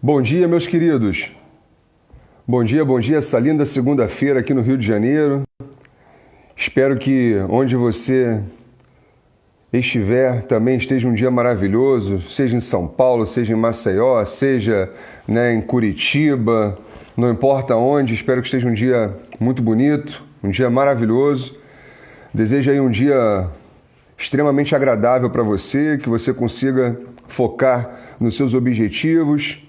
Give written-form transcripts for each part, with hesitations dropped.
Bom dia, meus queridos. Bom dia, essa linda segunda-feira aqui no Rio de Janeiro. Espero que onde você estiver também esteja um dia maravilhoso, seja em São Paulo, seja em Maceió, seja, em Curitiba, não importa onde, espero que esteja um dia muito bonito, um dia maravilhoso. Desejo aí um dia extremamente agradável para você, que você consiga focar nos seus objetivos,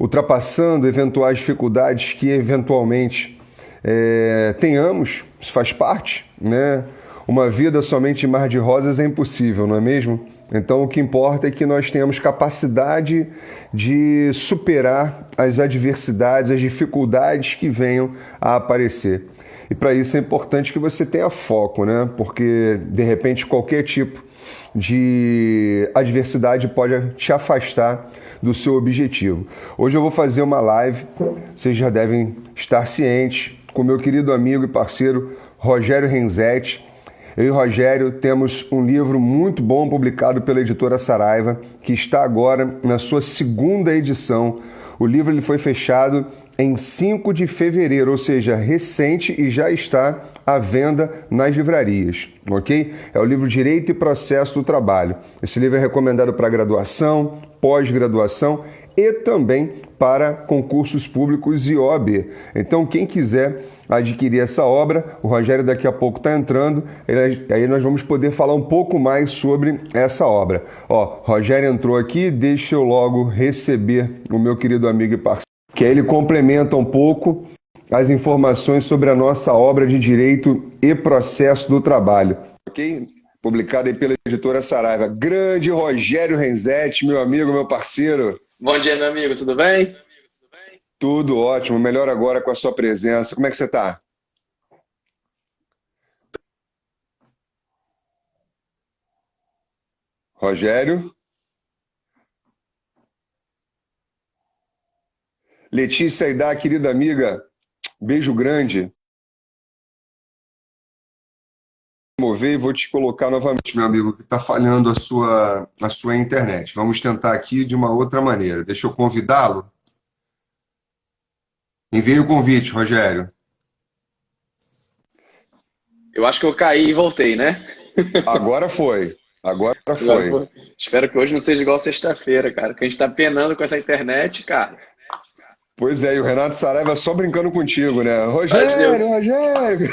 ultrapassando eventuais dificuldades que eventualmente tenhamos, isso faz parte, né? Uma vida somente de mar de rosas é impossível, não é mesmo? Então o que importa é que nós tenhamos capacidade de superar as adversidades, as dificuldades que venham a aparecer. E para isso é importante que você tenha foco, né? Porque de repente qualquer tipo de adversidade pode te afastar do seu objetivo. Hoje eu vou fazer uma live, vocês já devem estar cientes, com meu querido amigo e parceiro Rogério Renzetti. Eu e o Rogério temos um livro muito bom publicado pela editora Saraiva, que está agora na sua segunda edição. O livro ele foi fechado em 5 de fevereiro, ou seja, recente, e já está à venda nas livrarias, ok? É o livro Direito e Processo do Trabalho. Esse livro é recomendado para graduação, pós-graduação e também para concursos públicos e OAB. Então, quem quiser adquirir essa obra, o Rogério daqui a pouco está entrando, aí nós vamos poder falar um pouco mais sobre essa obra. Ó, Rogério entrou aqui, deixa eu logo receber o meu querido amigo e parceiro, que aí ele complementa um pouco as informações sobre a nossa obra de Direito e Processo do Trabalho, ok? Publicada aí pela editora Saraiva. Grande Rogério Renzetti, meu amigo, meu parceiro. Bom dia, meu amigo, tudo bem? Tudo ótimo, melhor agora com a sua presença. Como é que você está? Rogério? Letícia Aidá, querida amiga, beijo grande. Vou mover e vou te colocar novamente, meu amigo, que está falhando a sua internet. Vamos tentar aqui de uma outra maneira. Deixa eu convidá-lo. Enviei o convite, Rogério. Eu acho que eu caí e voltei, né? Agora foi. Agora Agora, foi. pô, espero que hoje não seja igual sexta-feira, cara, que a gente tá penando com essa internet, cara. Pois é, e o Renato Saraiva só brincando contigo, né? Mas eu, Rogério, Rogério!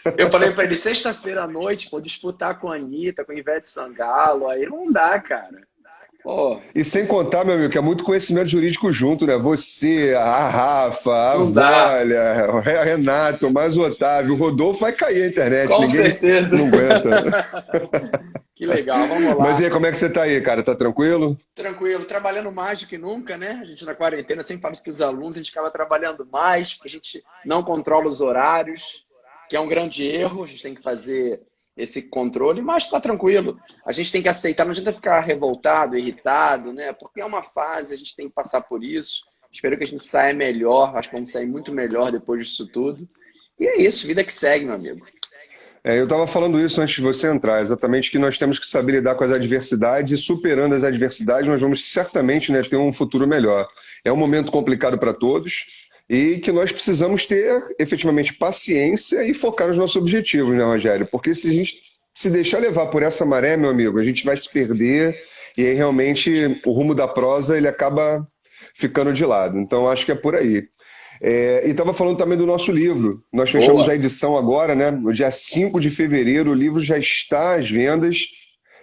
mas eu falei pra ele, sexta-feira à noite, pô, disputar com a Anitta, com a Ivete Sangalo, aí não dá, cara. Pô, E sem contar, meu amigo, que é muito conhecimento jurídico junto, né? Você, a Rafa, a não dá. Vólia, o Renato, mais o Otávio, o Rodolfo vai cair a internet, Com ninguém certeza. não aguenta. Que legal, vamos Mas e lá. aí, como é que você tá aí, cara? Tá tranquilo? Tranquilo, trabalhando mais do que nunca, né? A gente na quarentena sempre fala isso para os alunos, a gente acaba trabalhando mais, porque a gente não controla os horários, que é um grande erro, a gente tem que fazer esse controle, mas tá tranquilo. A gente tem que aceitar, não adianta ficar revoltado, irritado, né? Porque é uma fase, a gente tem que passar por isso. Espero que a gente saia melhor, acho que vamos sair muito melhor depois disso tudo. E é isso, vida que segue, meu amigo. Eu estava falando isso antes de você entrar, exatamente que nós temos que saber lidar com as adversidades e superando as adversidades nós vamos certamente, né, ter um futuro melhor. É um momento complicado para todos e que nós precisamos ter efetivamente paciência e focar nos nossos objetivos, né, Rogério? Porque se a gente se deixar levar por essa maré, meu amigo, a gente vai se perder e aí realmente o rumo da prosa ele acaba ficando de lado. Então acho que é por aí. E estava falando também do nosso livro. Nós fechamos a Boa. edição agora, né? No dia 5 de fevereiro, o livro já está às vendas,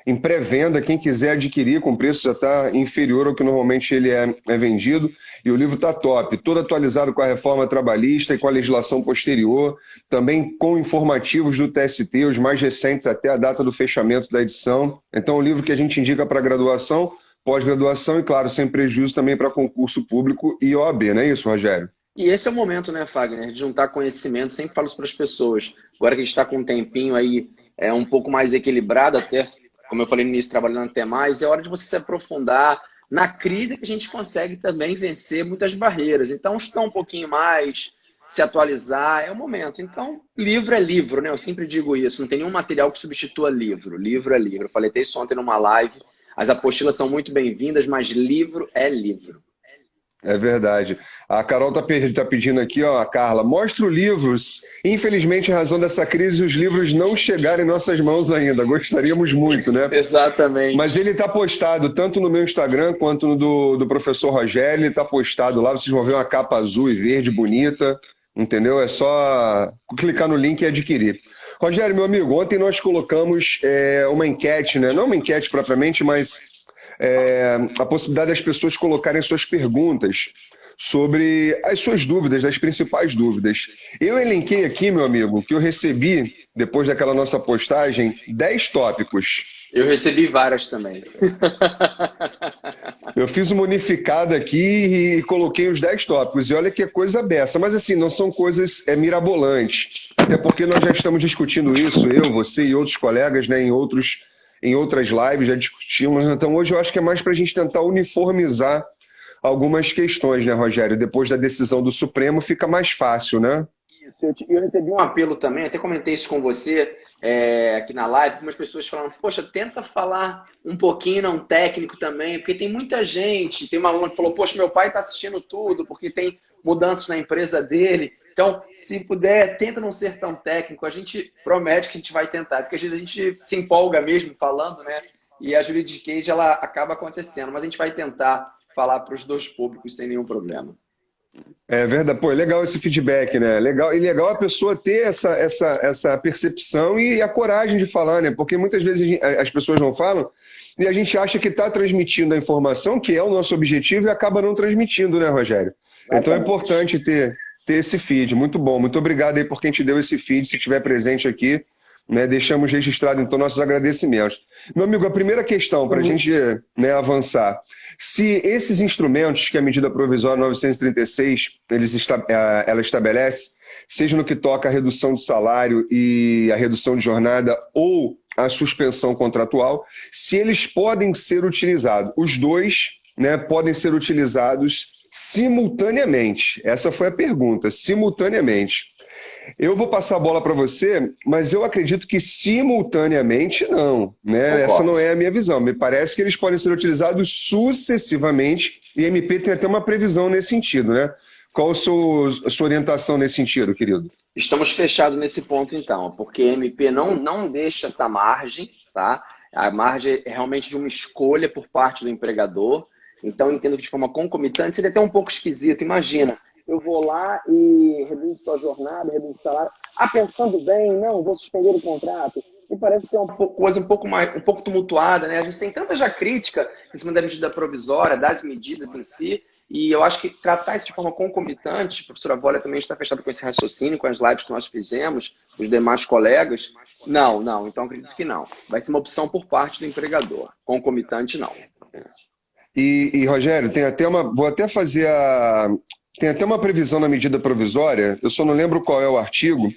em pré-venda. Quem quiser adquirir, com preço já está inferior ao que normalmente ele é vendido. E o livro está top, todo atualizado com a reforma trabalhista e com a legislação posterior, também com informativos do TST, os mais recentes até a data do fechamento da edição. Então, é um livro que a gente indica para graduação, pós-graduação e, claro, sem prejuízo também para concurso público e OAB, não é isso, Rogério? E esse é o momento, né, Fagner, de juntar conhecimento. Sempre falo isso para as pessoas. Agora que a gente está com um tempinho aí um pouco mais equilibrado, até, como eu falei no início, trabalhando até mais, é hora de você se aprofundar. Na crise que a gente consegue também vencer muitas barreiras. Então, estudar um pouquinho mais, se atualizar, é o momento. Então, livro é livro, né? Eu sempre digo isso. Não tem nenhum material que substitua livro. Livro é livro. Eu falei até isso ontem numa live. As apostilas são muito bem-vindas, mas livro é livro. É verdade. A Carol tá pedindo aqui, ó, a Carla, mostra os livros. Infelizmente, em razão dessa crise, os livros não chegaram em nossas mãos ainda. Gostaríamos muito, né? Mas Exatamente. ele está postado tanto no meu Instagram quanto no do professor Rogério. Ele está postado lá. Vocês vão ver uma capa azul e verde bonita, entendeu? É só clicar no link e adquirir. Rogério, meu amigo, ontem nós colocamos uma enquete, né? Não uma enquete propriamente, mas a possibilidade das pessoas colocarem suas perguntas sobre as suas dúvidas, as principais dúvidas. Eu elenquei aqui, meu amigo, que eu recebi, depois daquela nossa postagem, 10 tópicos. Eu recebi várias também. Eu fiz uma unificada aqui e coloquei os 10 tópicos. E olha que é coisa beça. Mas assim, não são coisas mirabolantes. Até porque nós já estamos discutindo isso, eu, você e outros colegas, né, em outras lives já discutimos. Então hoje eu acho que é mais para a gente tentar uniformizar algumas questões, né, Rogério? Depois da decisão do Supremo fica mais fácil, né? Isso, eu recebi um apelo também, até comentei isso com você aqui na live, algumas pessoas falando, poxa, tenta falar um pouquinho não técnico também, porque tem muita gente, tem uma aluna que falou, poxa, meu pai está assistindo tudo, porque tem mudanças na empresa dele, então, se puder, tenta não ser tão técnico, a gente promete que a gente vai tentar, porque às vezes a gente se empolga mesmo falando, né, e a juridiquês, ela acaba acontecendo, mas a gente vai tentar falar para os dois públicos sem nenhum problema. É verdade, pô, é legal esse feedback, né? Legal, e legal a pessoa ter essa percepção e a coragem de falar, né? Porque muitas vezes as pessoas não falam e a gente acha que está transmitindo a informação, que é o nosso objetivo, e acaba não transmitindo, né, Rogério? Então é importante ter esse feed. Muito bom. Muito obrigado aí por quem te deu esse feed, se estiver presente aqui. Né, deixamos registrado, então, nossos agradecimentos. Meu amigo, a primeira questão, para a gente, né, avançar. Se esses instrumentos que a medida provisória 936 ela estabelece, seja no que toca à redução de salário e a redução de jornada ou a suspensão contratual, se eles podem ser utilizados, os dois, né, podem ser utilizados simultaneamente. Essa foi a pergunta, simultaneamente. Eu vou passar a bola para você, mas eu acredito que simultaneamente não, né? Essa não é a minha visão. Me parece que eles podem ser utilizados sucessivamente e a MP tem até uma previsão nesse sentido, né? Qual a sua orientação nesse sentido, querido? Estamos fechados nesse ponto, então, porque a MP não deixa essa margem, tá? A margem é realmente de uma escolha por parte do empregador. Então, eu entendo que de forma concomitante seria até um pouco esquisito. Imagina, eu vou lá e reduzo sua jornada, reduzo o salário. Ah, pensando bem, não, vou suspender o contrato. Me parece que é uma coisa um pouco tumultuada, né? A gente tem tanta já crítica em cima da medida provisória, das medidas em si, e eu acho que tratar isso de forma concomitante, a professora Volia também está fechada com esse raciocínio, com as lives que nós fizemos, os demais colegas. Não, então acredito que não. Vai ser uma opção por parte do empregador. Concomitante, não. E Rogério, vou até fazer tem até uma previsão na medida provisória, eu só não lembro qual é o artigo,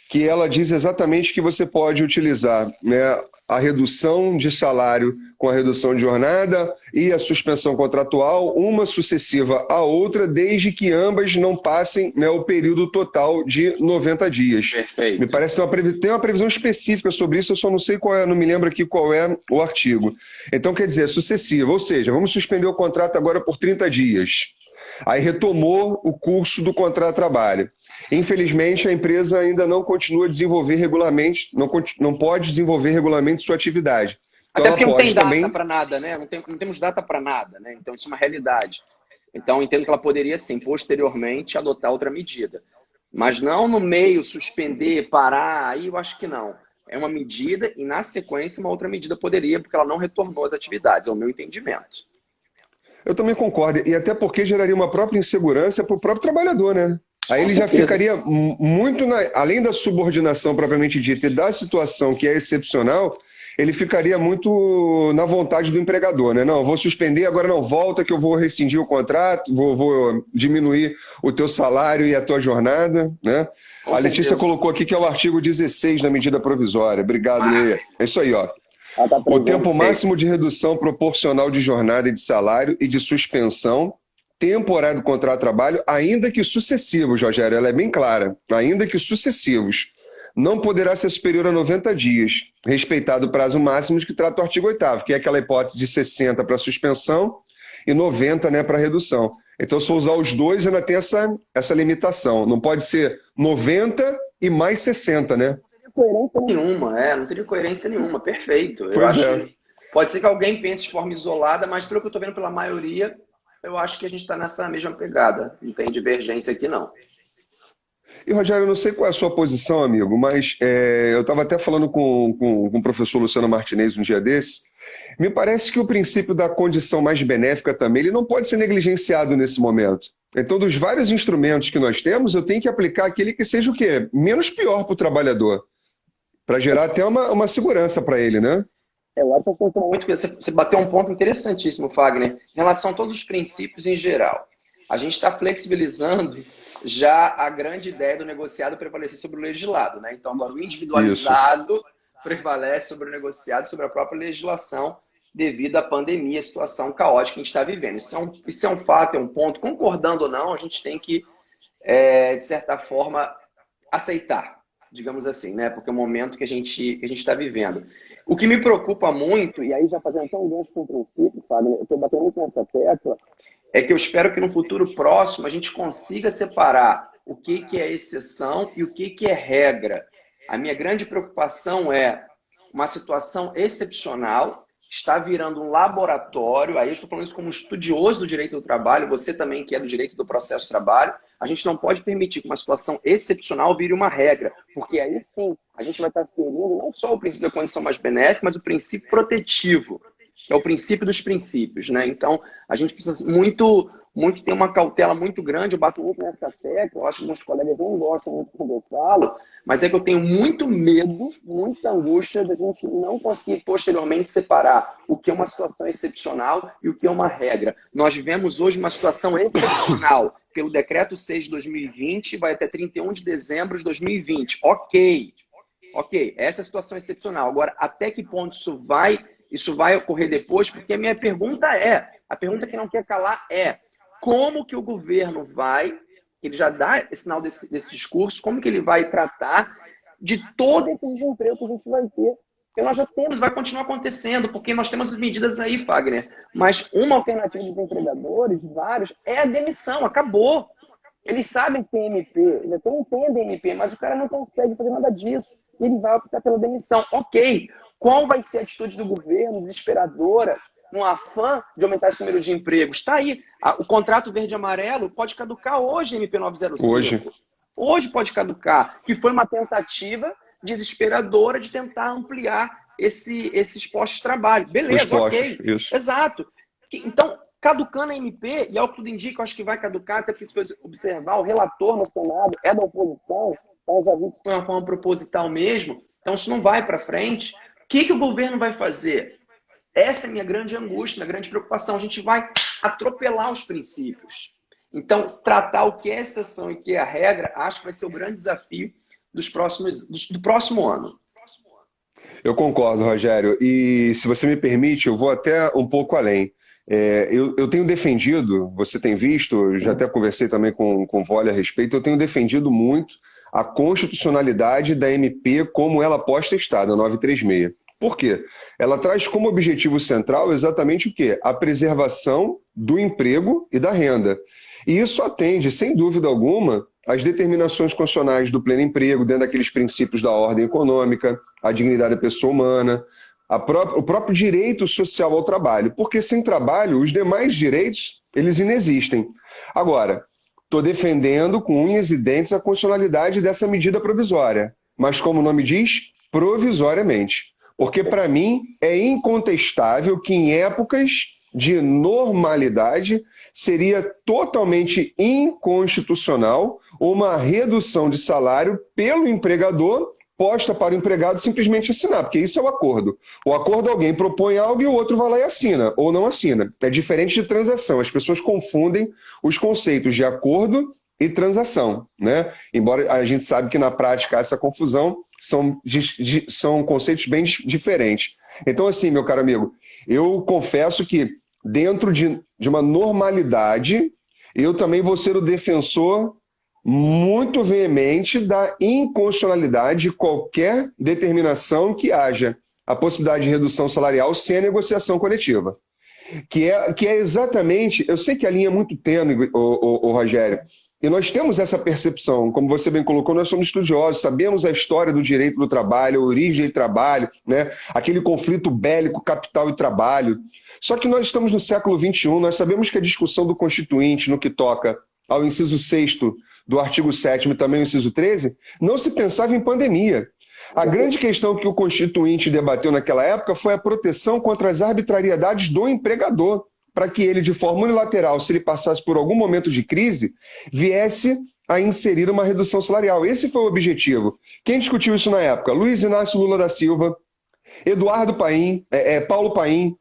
que ela diz exatamente que você pode utilizar, né, a redução de salário com a redução de jornada e a suspensão contratual, uma sucessiva à outra, desde que ambas não passem, né, o período total de 90 dias. Perfeito. Me parece que tem uma previsão específica sobre isso, eu só não sei qual é, não me lembro aqui qual é o artigo. Então, quer dizer, sucessiva, ou seja, vamos suspender o contrato agora por 30 dias. Aí retomou o curso do contrato de trabalho. Infelizmente, a empresa ainda não continua a desenvolver regularmente, não pode desenvolver regularmente sua atividade. Então, até porque não tem data também para nada, né? Não temos data para nada, né? Então, isso é uma realidade. Então, eu entendo que ela poderia, sim, posteriormente, adotar outra medida. Mas não no meio, suspender, parar, aí eu acho que não. É uma medida e, na sequência, uma outra medida poderia, porque ela não retornou às atividades, é o meu entendimento. eu também concordo, e até porque geraria uma própria insegurança para o próprio trabalhador, né? Aí ele já ficaria muito, além da subordinação propriamente dita e da situação que é excepcional, ele ficaria muito na vontade do empregador, né? Não, vou suspender, agora não, volta que eu vou rescindir o contrato, vou diminuir o teu salário e a tua jornada, né? A Letícia colocou aqui que é o artigo 16 da medida provisória. Obrigado, Lê. É isso aí, ó. O tempo máximo de redução proporcional de jornada e de salário e de suspensão temporária do contrato de trabalho, ainda que sucessivos, Rogério, ela é bem clara, ainda que sucessivos, não poderá ser superior a 90 dias, respeitado o prazo máximo de que trata o artigo 8º, que é aquela hipótese de 60 para suspensão e 90, né, para redução. Então, se eu usar os dois, ainda tem essa limitação. Não pode ser 90 e mais 60, né? Coerência nenhuma, não teria coerência nenhuma, perfeito. Eu Pois acho é. que pode ser que alguém pense de forma isolada, mas pelo que eu estou vendo pela maioria, eu acho que a gente está nessa mesma pegada. Não tem divergência aqui, não. E, Rogério, eu não sei qual é a sua posição, amigo, mas eu estava até falando com o professor Luciano Martinez um dia desse. Me parece que o princípio da condição mais benéfica também, ele não pode ser negligenciado nesse momento. Então, dos vários instrumentos que nós temos, eu tenho que aplicar aquele que seja o quê? Menos pior para o trabalhador, para gerar até uma segurança para ele, né? Eu acho que muito que você bateu um ponto interessantíssimo, Fagner, em relação a todos os princípios em geral. A gente está flexibilizando já a grande ideia do negociado prevalecer sobre o legislado, né? Então, agora o individualizado prevalece sobre o negociado, sobre a própria legislação, devido à pandemia, a situação caótica que a gente está vivendo. Isso é um fato, é um ponto. Concordando ou não, a gente tem que, de certa forma, aceitar, digamos assim, né? Porque é o momento que a gente está vivendo. O que me preocupa muito, e aí já fazendo até um gancho com o princípio, Fábio, eu estou batendo muito nessa tecla, é que eu espero que no futuro próximo a gente consiga separar o que é exceção e o que é regra. A minha grande preocupação é uma situação excepcional, está virando um laboratório, aí eu estou falando isso como estudioso do direito do trabalho, você também que é do direito do processo de trabalho, a gente não pode permitir que uma situação excepcional vire uma regra, porque aí sim a gente vai estar ferindo não só o princípio da condição mais benéfica, mas o princípio protetivo, que é o princípio dos princípios, né? Então, a gente precisa muito ter uma cautela muito grande, eu bato muito nessa tecla, eu acho que meus colegas não gostam muito quando eu falo, mas é que eu tenho muito medo, muita angústia da gente não conseguir posteriormente separar o que é uma situação excepcional e o que é uma regra. Nós vivemos hoje uma situação excepcional pelo Decreto 6 de 2020, vai até 31 de dezembro de 2020. Ok, essa é a situação excepcional. Agora, até que ponto isso vai ocorrer depois? Porque a minha pergunta a pergunta que não quer calar é, como que o governo vai, ele já dá esse sinal desse discurso, como que ele vai tratar de todo esse desemprego que a gente vai ter? Porque nós já temos, vai continuar acontecendo, porque nós temos as medidas aí, Fagner. Mas uma alternativa dos empregadores, vários, é a demissão, acabou. Eles sabem que tem MP, eles até entendem MP, mas o cara não consegue fazer nada disso. Ele vai optar pela demissão. Ok, qual vai ser a atitude do governo, desesperadora, no afã de aumentar esse número de empregos? Está aí. O contrato verde e amarelo pode caducar hoje, MP 905. Hoje pode caducar, que foi uma tentativa desesperadora de tentar ampliar esses postos de trabalho. Beleza, ok. Isso. Exato. Então, caducando a MP, e ao que tudo indica, eu acho que vai caducar, até porque se observar, o relator no Senado é da oposição, então já vi que foi uma forma proposital mesmo, então isso não vai para frente. O que o governo vai fazer? Essa é a minha grande angústia, minha grande preocupação. A gente vai atropelar os princípios. Então, tratar o que é exceção e o que é a regra, acho que vai ser o grande desafio do próximo ano. Eu concordo, Rogério. E se você me permite, eu vou até um pouco além. Eu tenho defendido, você tem visto, eu já até conversei também com o Vole a respeito, eu tenho defendido muito a constitucionalidade da MP como ela posta estada, 936. Por quê? Ela traz como objetivo central exatamente o quê? A preservação do emprego e da renda. E isso atende, sem dúvida alguma, às determinações constitucionais do pleno emprego, dentro daqueles princípios da ordem econômica, a dignidade da pessoa humana, o próprio direito social ao trabalho. Porque sem trabalho, os demais direitos, eles inexistem. Agora, estou defendendo com unhas e dentes a constitucionalidade dessa medida provisória. Mas, como o nome diz, provisoriamente. Porque, para mim, é incontestável que em épocas de normalidade seria totalmente inconstitucional uma redução de salário pelo empregador posta para o empregado simplesmente assinar, porque isso é o acordo. O acordo, alguém propõe algo e o outro vai lá e assina, ou não assina. É diferente de transação. As pessoas confundem os conceitos de acordo e transação, né? Embora a gente sabe que na prática essa confusão são conceitos bem diferentes. Então, assim, meu caro amigo, eu confesso que dentro de uma normalidade, eu também vou ser o defensor muito veemente da inconstitucionalidade de qualquer determinação que haja a possibilidade de redução salarial sem a negociação coletiva. que é exatamente. Eu sei que a linha é muito tênue, o Rogério, e nós temos essa percepção, como você bem colocou, nós somos estudiosos, sabemos a história do direito do trabalho, a origem do trabalho, né? Aquele conflito bélico, capital e trabalho. Só que nós estamos no século XXI, nós sabemos que a discussão do Constituinte, no que toca ao inciso 6º do artigo 7º e também o inciso 13, não se pensava em pandemia. A grande questão que o Constituinte debateu naquela época foi a proteção contra as arbitrariedades do empregador, para que ele, de forma unilateral, se ele passasse por algum momento de crise, viesse a inserir uma redução salarial. Esse foi o objetivo. Quem discutiu isso na época? Luiz Inácio Lula da Silva, Eduardo Paim, Paulo Paim,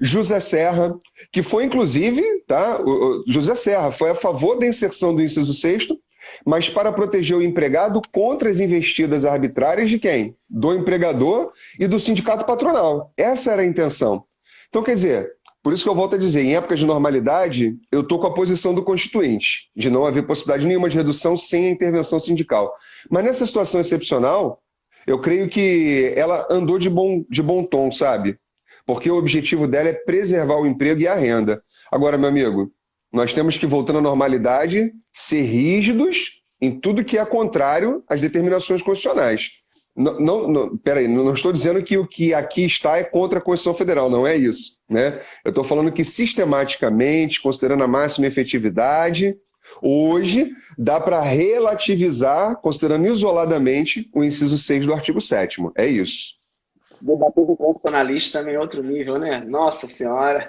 José Serra, que foi, inclusive, tá? O José Serra foi a favor da inserção do inciso 6º, mas para proteger o empregado contra as investidas arbitrárias de quem? Do empregador e do sindicato patronal. Essa era a intenção. Então, quer dizer, por isso que eu volto a dizer, em épocas de normalidade, eu estou com a posição do Constituinte, de não haver possibilidade nenhuma de redução sem a intervenção sindical. Mas nessa situação excepcional, eu creio que ela andou de bom tom, sabe? Porque o objetivo dela é preservar o emprego e a renda. Agora, meu amigo, nós temos que, voltando à normalidade, ser rígidos em tudo que é contrário às determinações constitucionais. Peraí, não estou dizendo que o que aqui está é contra a Constituição Federal, não é isso, né? Eu estou falando que sistematicamente, considerando a máxima efetividade, hoje dá para relativizar, considerando isoladamente, o inciso 6 do artigo 7º. É isso. Debater com o constitucionalista também é outro nível, né? Nossa Senhora!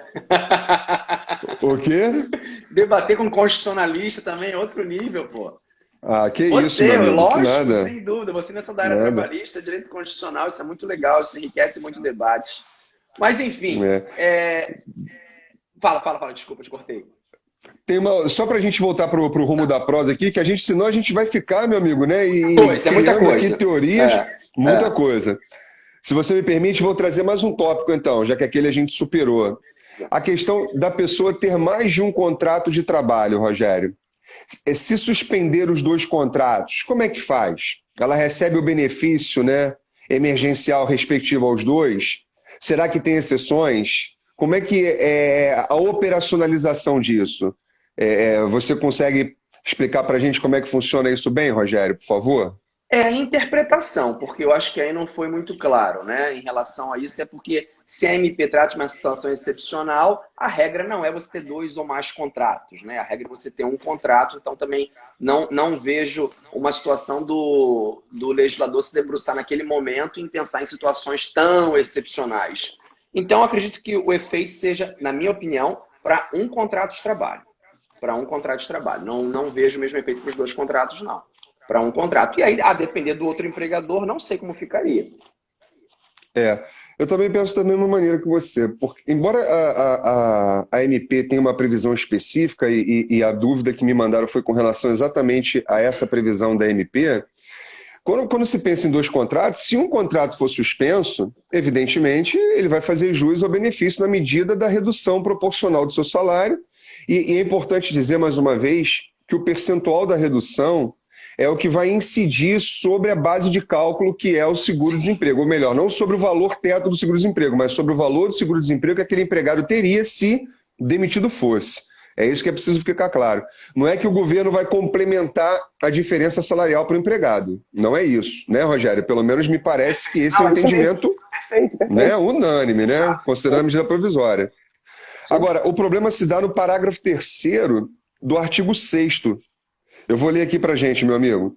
O quê? Debater com constitucionalista também é outro nível, pô. Ah, que Você, isso, meu amigo, lógico, que nada. sem dúvida. Você nessa da área trabalhista, direito constitucional, isso é muito legal, isso enriquece muito o debate. Mas, enfim, Fala, desculpa, te cortei. Só para a gente voltar para o rumo da prosa aqui, que senão a gente vai ficar, meu amigo, né? E É muita criando coisa. aqui teorias, muita coisa. Se você me permite, vou trazer mais um tópico, então, já que aquele a gente superou. A questão da pessoa ter mais de um contrato de trabalho, Rogério. Se suspender os 2 contratos, como é que faz? Ela recebe o benefício, né, emergencial respectivo aos 2? Será que tem exceções? Como é que é a operacionalização disso? Você consegue explicar para a gente como é que funciona isso bem, Rogério, por favor? É a interpretação, porque eu acho que aí não foi muito claro, né, em relação a isso, é porque se a MP trata de uma situação excepcional, a regra não é você ter 2 ou mais contratos, né? A regra é você ter um contrato, então também não vejo uma situação do legislador se debruçar naquele momento em pensar em situações tão excepcionais. Então, acredito que o efeito seja, na minha opinião, para um contrato de trabalho. Para um contrato de trabalho. Não vejo o mesmo efeito para os 2 contratos, não. Para um contrato. E aí, a depender do outro empregador, não sei como ficaria. Eu também penso da mesma maneira que você, porque embora a MP tenha uma previsão específica e a dúvida que me mandaram foi com relação exatamente a essa previsão da MP, quando se pensa em 2 contratos, se um contrato for suspenso, evidentemente ele vai fazer jus ao benefício na medida da redução proporcional do seu salário e é importante dizer mais uma vez que o percentual da redução é o que vai incidir sobre a base de cálculo que é o seguro-desemprego. Ou melhor, não sobre o valor teto do seguro-desemprego, mas sobre o valor do seguro-desemprego que aquele empregado teria se demitido fosse. É isso que é preciso ficar claro. Não é que o governo vai complementar a diferença salarial para o empregado. Não é isso, né, Rogério? Pelo menos me parece que esse é um entendimento perfeito. Né, unânime, né? Considerando a medida provisória. Agora, o problema se dá no parágrafo 3º do artigo 6º. Eu vou ler aqui para a gente, meu amigo.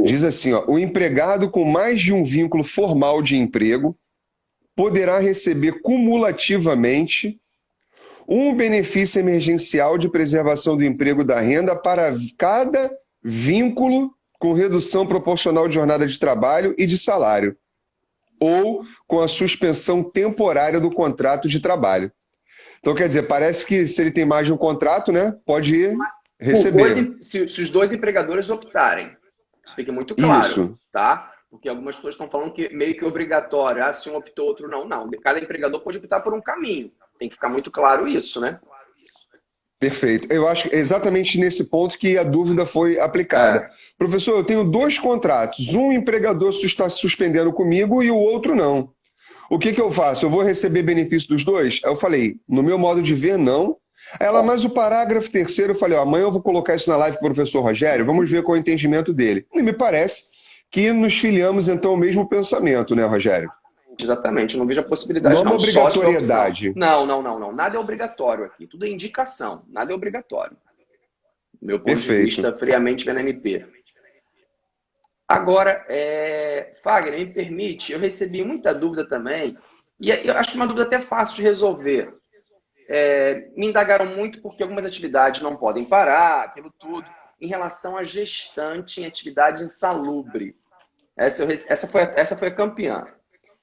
Diz assim, ó, o empregado com mais de um vínculo formal de emprego poderá receber cumulativamente um benefício emergencial de preservação do emprego da renda para cada vínculo com redução proporcional de jornada de trabalho e de salário, ou com a suspensão temporária do contrato de trabalho. Então, quer dizer, parece que se ele tem mais de um contrato, né, pode receber. Se os 2 empregadores optarem. Isso fica muito claro. Isso. Tá? Porque algumas pessoas estão falando que meio que obrigatório. Se um optou, outro não. Não. Cada empregador pode optar por um caminho. Tem que ficar muito claro isso, né? Perfeito. Eu acho que é exatamente nesse ponto que a dúvida foi aplicada. Professor, eu tenho 2 contratos. Um empregador está suspendendo comigo e o outro não. O que eu faço? Eu vou receber benefício dos dois? Aí eu falei, no meu modo de ver, não. Aí ela, mas o parágrafo terceiro, eu falei, ó, amanhã eu vou colocar isso na live com o professor Rogério, vamos ver qual é o entendimento dele. E me parece que nos filiamos, então, ao mesmo pensamento, né, Rogério? Exatamente, eu não vejo a Não possibilidade é uma não só de opção. obrigatoriedade. Não. Nada é obrigatório aqui. Tudo é indicação. Nada é obrigatório. Do meu ponto de Perfeito. vista, friamente vendo MP. Agora, Fagner, me permite, eu recebi muita dúvida também, e eu acho que uma dúvida até fácil de resolver. Me indagaram muito porque algumas atividades não podem parar, aquilo tudo, em relação a gestante em atividade insalubre. Essa foi a campeã.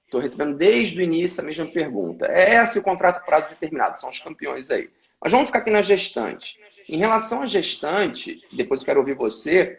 Estou recebendo desde o início a mesma pergunta. É essa e o contrato prazo determinado, são os campeões aí. Mas vamos ficar aqui na gestante. Em relação à gestante, depois eu quero ouvir você,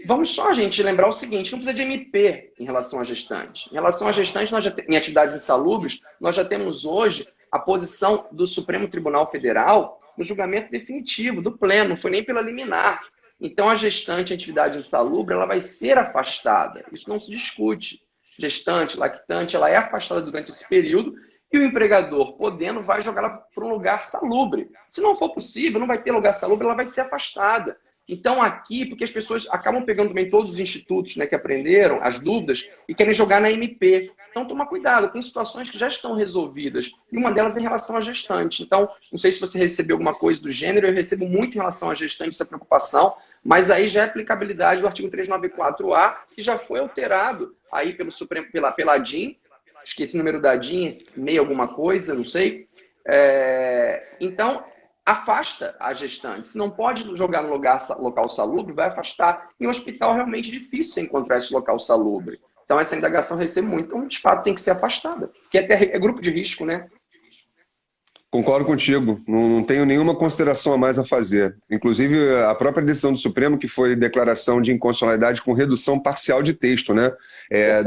vamos só a gente lembrar o seguinte, não precisa de MP em relação à gestante. Em relação à gestante, em atividades insalubres, nós já temos hoje a posição do Supremo Tribunal Federal no julgamento definitivo, do pleno, não foi nem pela liminar. Então, a gestante em atividade insalubre, ela vai ser afastada. Isso não se discute. Gestante, lactante, ela é afastada durante esse período e o empregador, podendo, vai jogá-la para um lugar salubre. Se não for possível, não vai ter lugar salubre, ela vai ser afastada. Então, aqui, porque as pessoas acabam pegando também todos os institutos, né, que aprenderam, as dúvidas, e querem jogar na MP. Então, toma cuidado, tem situações que já estão resolvidas, e uma delas é em relação à gestante. Então, não sei se você recebeu alguma coisa do gênero, eu recebo muito em relação à gestante essa preocupação, mas aí já é aplicabilidade do artigo 394A, que já foi alterado aí pelo Supremo, pela DIN, esqueci o número da DIN, meio alguma coisa, não sei. Então, afasta a gestante. Se não pode jogar no local salubre, vai afastar. Em um hospital, realmente difícil você encontrar esse local salubre. Então, essa indagação recebe muito. Então, de fato, tem que ser afastada. Porque é grupo de risco, né? Concordo contigo, não tenho nenhuma consideração a mais a fazer. Inclusive, a própria decisão do Supremo, que foi declaração de inconstitucionalidade com redução parcial de texto, né?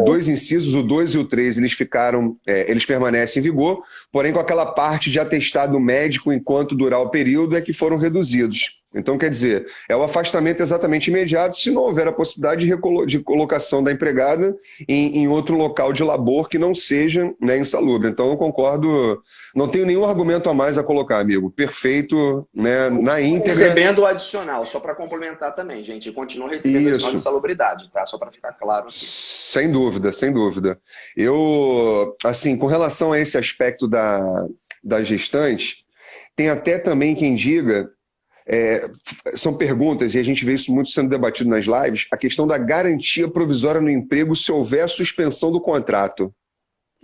Dois incisos, o 2 e o 3, eles permanecem em vigor, porém com aquela parte de atestado médico enquanto durar o período é que foram reduzidos. Então, quer dizer, é o afastamento exatamente imediato se não houver a possibilidade de colocação da empregada em outro local de labor que não seja, né, insalubre. Então, eu concordo, não tenho nenhum argumento a mais a colocar, amigo. Perfeito, né, na íntegra. Recebendo o adicional, só para complementar também, gente. Continua recebendo o adicional de insalubridade, tá? Só para ficar claro aqui. Sem dúvida, sem dúvida. Eu, assim, com relação a esse aspecto da gestante, tem até também quem diga... são perguntas, e a gente vê isso muito sendo debatido nas lives, a questão da garantia provisória no emprego se houver suspensão do contrato,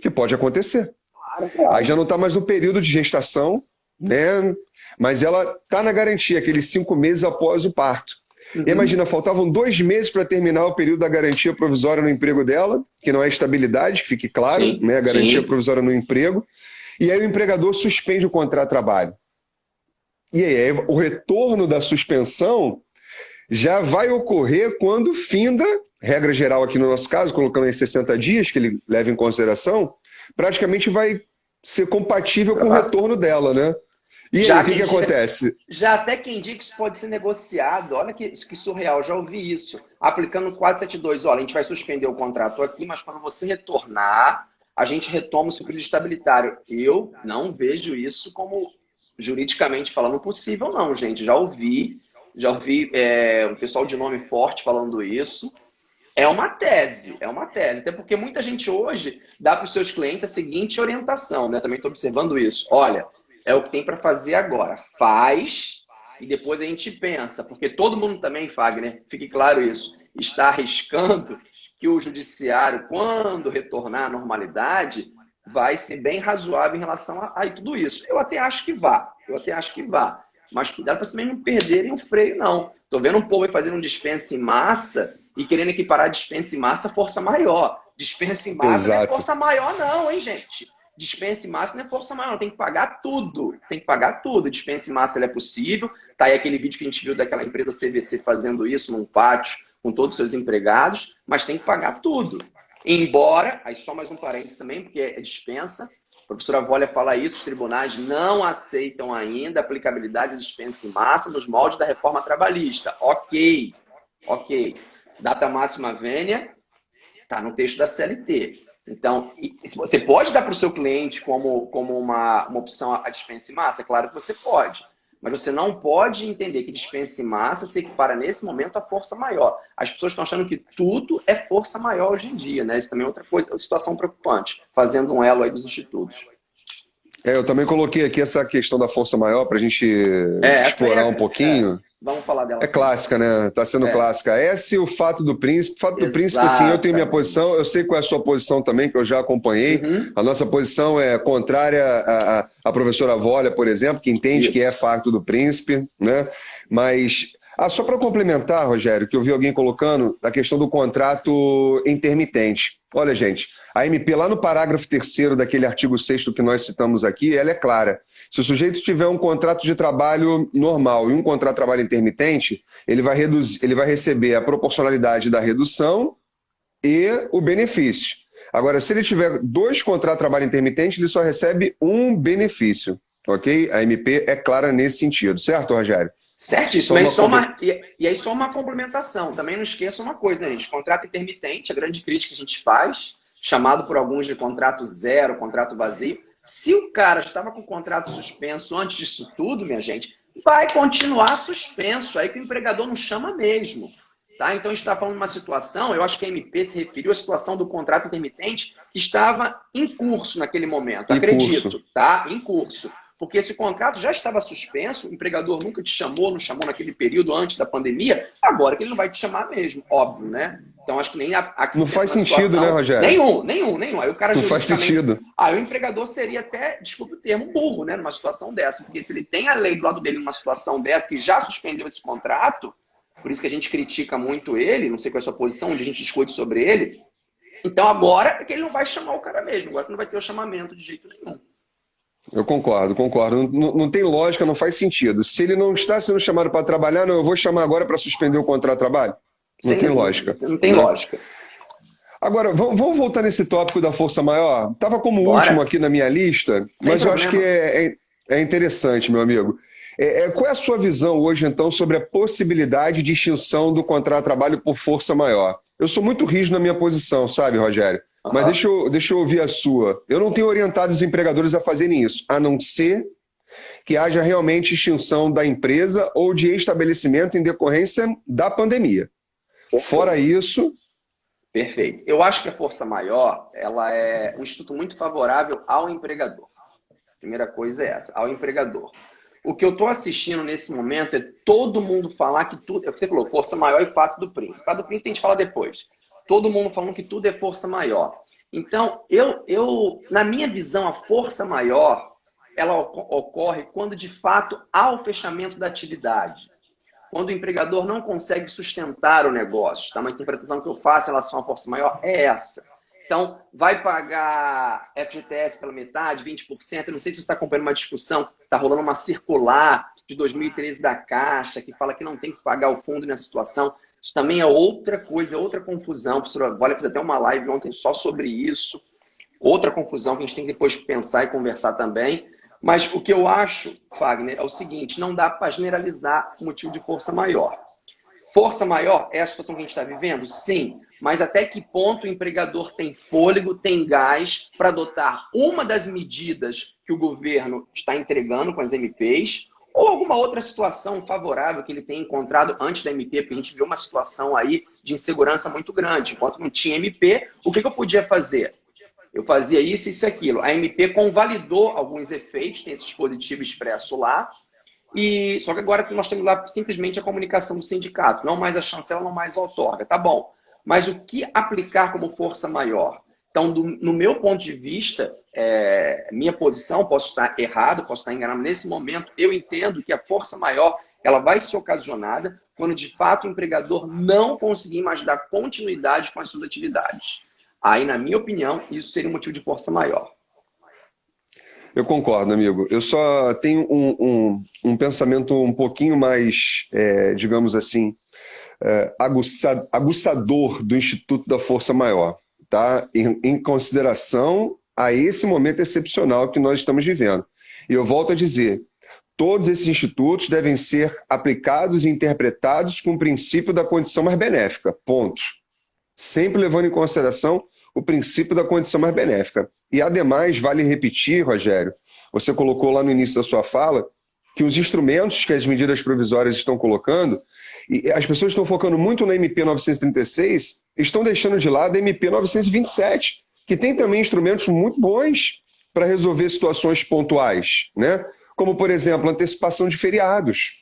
que pode acontecer. Claro. Aí já não está mais no período de gestação, né? Mas ela está na garantia, aqueles 5 meses após o parto. E imagina, faltavam 2 meses para terminar o período da garantia provisória no emprego dela, que não é estabilidade, que fique claro, Sim, né? A garantia sim. provisória no emprego, e aí o empregador suspende o contrato de trabalho. E aí, o retorno da suspensão já vai ocorrer quando finda, regra geral aqui no nosso caso, colocando em 60 dias, que ele leva em consideração, praticamente vai ser compatível com o retorno dela, né? E aí, o que acontece? Já até quem diz que isso pode ser negociado, olha que surreal, já ouvi isso. Aplicando o 472, olha, a gente vai suspender o contrato aqui, mas quando você retornar, a gente retoma o seu período estabilitário. Eu não vejo isso como... juridicamente falando, possível não, gente. Já ouvi um pessoal de nome forte falando isso. É uma tese. Até porque muita gente hoje dá para os seus clientes a seguinte orientação, né? Também estou observando isso. Olha, é o que tem para fazer agora. Faz e depois a gente pensa. Porque todo mundo também, Fagner, fique claro isso, está arriscando que o judiciário, quando retornar à normalidade, vai ser bem razoável em relação a tudo isso. Eu até acho que vá. Mas cuidado para também não perderem o freio, não. Estou vendo um povo aí fazendo um dispensa em massa e querendo equiparar dispensa em massa a força maior. Dispensa em massa não é força maior não, hein, gente? Dispensa em massa não é força maior, tem que pagar tudo. Dispensa em massa é possível. Tá aí aquele vídeo que a gente viu daquela empresa CVC fazendo isso num pátio com todos os seus empregados, mas tem que pagar tudo. Embora, aí só mais um parênteses também, porque é dispensa, a professora Volia fala isso, os tribunais não aceitam ainda a aplicabilidade de dispensa em massa nos moldes da reforma trabalhista. Ok. Data máxima vênia, está no texto da CLT. Então, você pode dar para o seu cliente como uma opção a dispensa em massa? Claro que você pode. Mas você não pode entender que dispensa em massa se equipara nesse momento à força maior. As pessoas estão achando que tudo é força maior hoje em dia, né? Isso também é outra coisa, outra situação preocupante, fazendo um elo aí dos institutos. Eu também coloquei aqui essa questão da força maior para a gente explorar um pouquinho. Vamos falar dela. É clássica, né? Está sendo clássica. Esse e o fato do príncipe. O fato do príncipe, assim, eu tenho minha posição, eu sei qual é a sua posição também, que eu já acompanhei. A nossa posição é contrária à professora Volha, por exemplo, que entende que é fato do príncipe, né? Mas, só para complementar, Rogério, que eu vi alguém colocando a questão do contrato intermitente. Olha, gente, a MP lá no parágrafo 3º daquele artigo 6º que nós citamos aqui, ela é clara. Se o sujeito tiver um contrato de trabalho normal e um contrato de trabalho intermitente, ele vai receber a proporcionalidade da redução e o benefício. Agora, se ele tiver 2 contratos de trabalho intermitente, ele só recebe um benefício, ok? A MP é clara nesse sentido, certo, Rogério? Certíssimo. E aí só uma complementação. Também não esqueça uma coisa, né, gente? Contrato intermitente, a grande crítica que a gente faz, chamado por alguns de contrato zero, contrato vazio. Se o cara estava com o contrato suspenso antes disso tudo, minha gente, vai continuar suspenso. Aí que o empregador não chama mesmo. Tá? Então, a gente está falando de uma situação, eu acho que a MP se referiu à situação do contrato intermitente que estava em curso naquele momento. Acredito, tá? Em curso. Porque se o contrato já estava suspenso, o empregador nunca te chamou, não chamou naquele período antes da pandemia, agora que ele não vai te chamar mesmo, óbvio, né? Então, acho que nem não faz sentido, situação, né, Rogério? Nenhum. Aí o cara não faz sentido. Aí o empregador seria até, desculpe o termo, burro, né? Numa situação dessa. Porque se ele tem a lei do lado dele numa situação dessa, que já suspendeu esse contrato, por isso que a gente critica muito ele, não sei qual é a sua posição, onde a gente discute sobre ele. Então agora é que ele não vai chamar o cara mesmo, agora que não vai ter o chamamento de jeito nenhum. Eu concordo. Não tem lógica, não faz sentido. Se ele não está sendo chamado para trabalhar, não, eu vou chamar agora para suspender o contrato de trabalho? Não tem lógica. Não tem lógica. Agora, vamos voltar nesse tópico da força maior? Estava como último aqui na minha lista, mas eu acho que é interessante, meu amigo. Qual é a sua visão hoje, então, sobre a possibilidade de extinção do contrato de trabalho por força maior? Eu sou muito rígido na minha posição, sabe, Rogério? Mas deixa eu ouvir a sua. Eu não tenho orientado os empregadores a fazerem isso, a não ser que haja realmente extinção da empresa ou de estabelecimento em decorrência da pandemia. Fora isso... Perfeito. Eu acho que a força maior ela é um instituto muito favorável ao empregador. A primeira coisa é essa, ao empregador. O que eu estou assistindo nesse momento é todo mundo falar que tudo... É o que você falou, força maior e fato do príncipe. Fato do príncipe a gente fala depois. Todo mundo falando que tudo é força maior. Então, na minha visão, a força maior ela ocorre quando, de fato, há o fechamento da atividade. Quando o empregador não consegue sustentar o negócio. Tá? Uma interpretação que eu faço em relação à força maior é essa. Então, vai pagar FGTS pela metade, 20%. Eu não sei se você está acompanhando uma discussão, está rolando uma circular de 2013 da Caixa, que fala que não tem que pagar o fundo nessa situação. Isso também é outra coisa, outra confusão. A professora Volha fez até uma live ontem só sobre isso. Outra confusão que a gente tem que depois pensar e conversar também. Mas o que eu acho, Fagner, é o seguinte, não dá para generalizar o motivo de força maior. Força maior é a situação que a gente está vivendo? Sim. Mas até que ponto o empregador tem fôlego, tem gás para adotar uma das medidas que o governo está entregando com as MPs ou alguma outra situação favorável que ele tenha encontrado antes da MP, porque a gente viu uma situação aí de insegurança muito grande. Enquanto não tinha MP, o que eu podia fazer? Eu fazia isso, isso e aquilo. A MP convalidou alguns efeitos, tem esse dispositivo expresso lá, só que agora nós temos lá simplesmente a comunicação do sindicato, não mais a chancela, não mais a outorga. Tá bom. Mas o que aplicar como força maior? Então, no meu ponto de vista, minha posição, posso estar errado, posso estar enganado. Nesse momento, eu entendo que a força maior ela vai ser ocasionada quando, de fato, o empregador não conseguir mais dar continuidade com as suas atividades. Aí, na minha opinião, isso seria um motivo de força maior. Eu concordo, amigo. Eu só tenho um pensamento um pouquinho mais, digamos assim, aguçador do Instituto da Força Maior, tá? Em consideração a esse momento excepcional que nós estamos vivendo. E eu volto a dizer, todos esses institutos devem ser aplicados e interpretados com o princípio da condição mais benéfica, ponto. Sempre levando em consideração o princípio da condição mais benéfica. E, ademais, vale repetir, Rogério, você colocou lá no início da sua fala, que os instrumentos que as medidas provisórias estão colocando, e as pessoas estão focando muito na MP 936, estão deixando de lado a MP 927, que tem também instrumentos muito bons para resolver situações pontuais, né? Como, por exemplo, antecipação de feriados.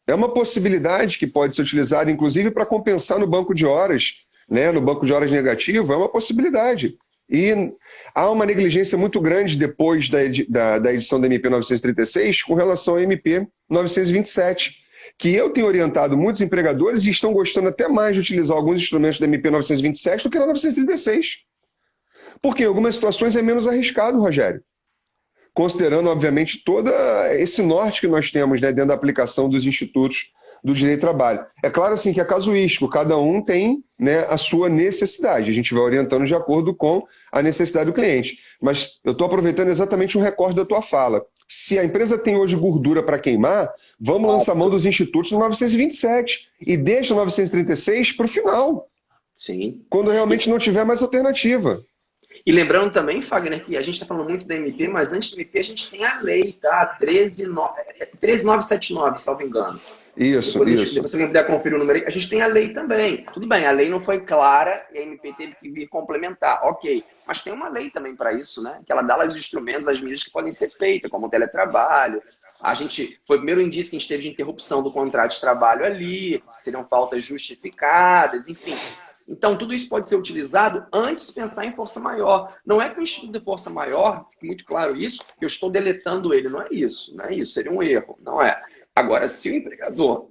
É uma possibilidade que pode ser utilizada, inclusive, para compensar no banco de horas, né? No banco de horas negativo, é uma possibilidade. E há uma negligência muito grande depois da edição da MP 936 com relação à MP 927, que eu tenho orientado muitos empregadores e estão gostando até mais de utilizar alguns instrumentos da MP 927 do que da 936. Porque em algumas situações é menos arriscado, Rogério. Considerando, obviamente, todo esse norte que nós temos, né, dentro da aplicação dos institutos do direito do trabalho. É claro assim, que é casuístico, cada um tem, né, a sua necessidade. A gente vai orientando de acordo com a necessidade do cliente. Mas eu estou aproveitando exatamente um recorte da tua fala. Se a empresa tem hoje gordura para queimar, vamos lançar mão dos institutos no 927 e deixa o 936 para o final. Sim. Quando realmente não tiver mais alternativa. E lembrando também, Fagner, que a gente está falando muito da MP, mas antes da MP a gente tem a lei, tá? 13979, salvo engano. Isso. Depois, se alguém puder conferir o número aí, a gente tem a lei também. Tudo bem, a lei não foi clara e a MP teve que vir complementar. Ok, mas tem uma lei também para isso, né? Que ela dá lá os instrumentos, as medidas que podem ser feitas, como o teletrabalho. Foi o primeiro indício que a gente teve de interrupção do contrato de trabalho ali, seriam faltas justificadas, enfim. Então, tudo isso pode ser utilizado antes de pensar em força maior. Não é que o Instituto de Força Maior, fique muito claro isso, que eu estou deletando ele. Não é isso, seria um erro, não é. Agora, se o empregador,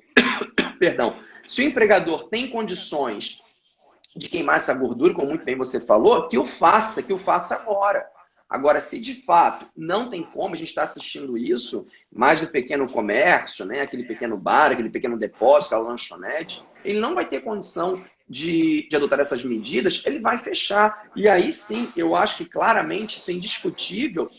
se o empregador tem condições de queimar essa gordura, como muito bem você falou, que o faça agora. Agora, se de fato não tem como, a gente está assistindo isso, mais do pequeno comércio, né, aquele pequeno bar, aquele pequeno depósito, aquela lanchonete, ele não vai ter condição de adotar essas medidas, ele vai fechar. E aí sim, eu acho que claramente, isso é indiscutível,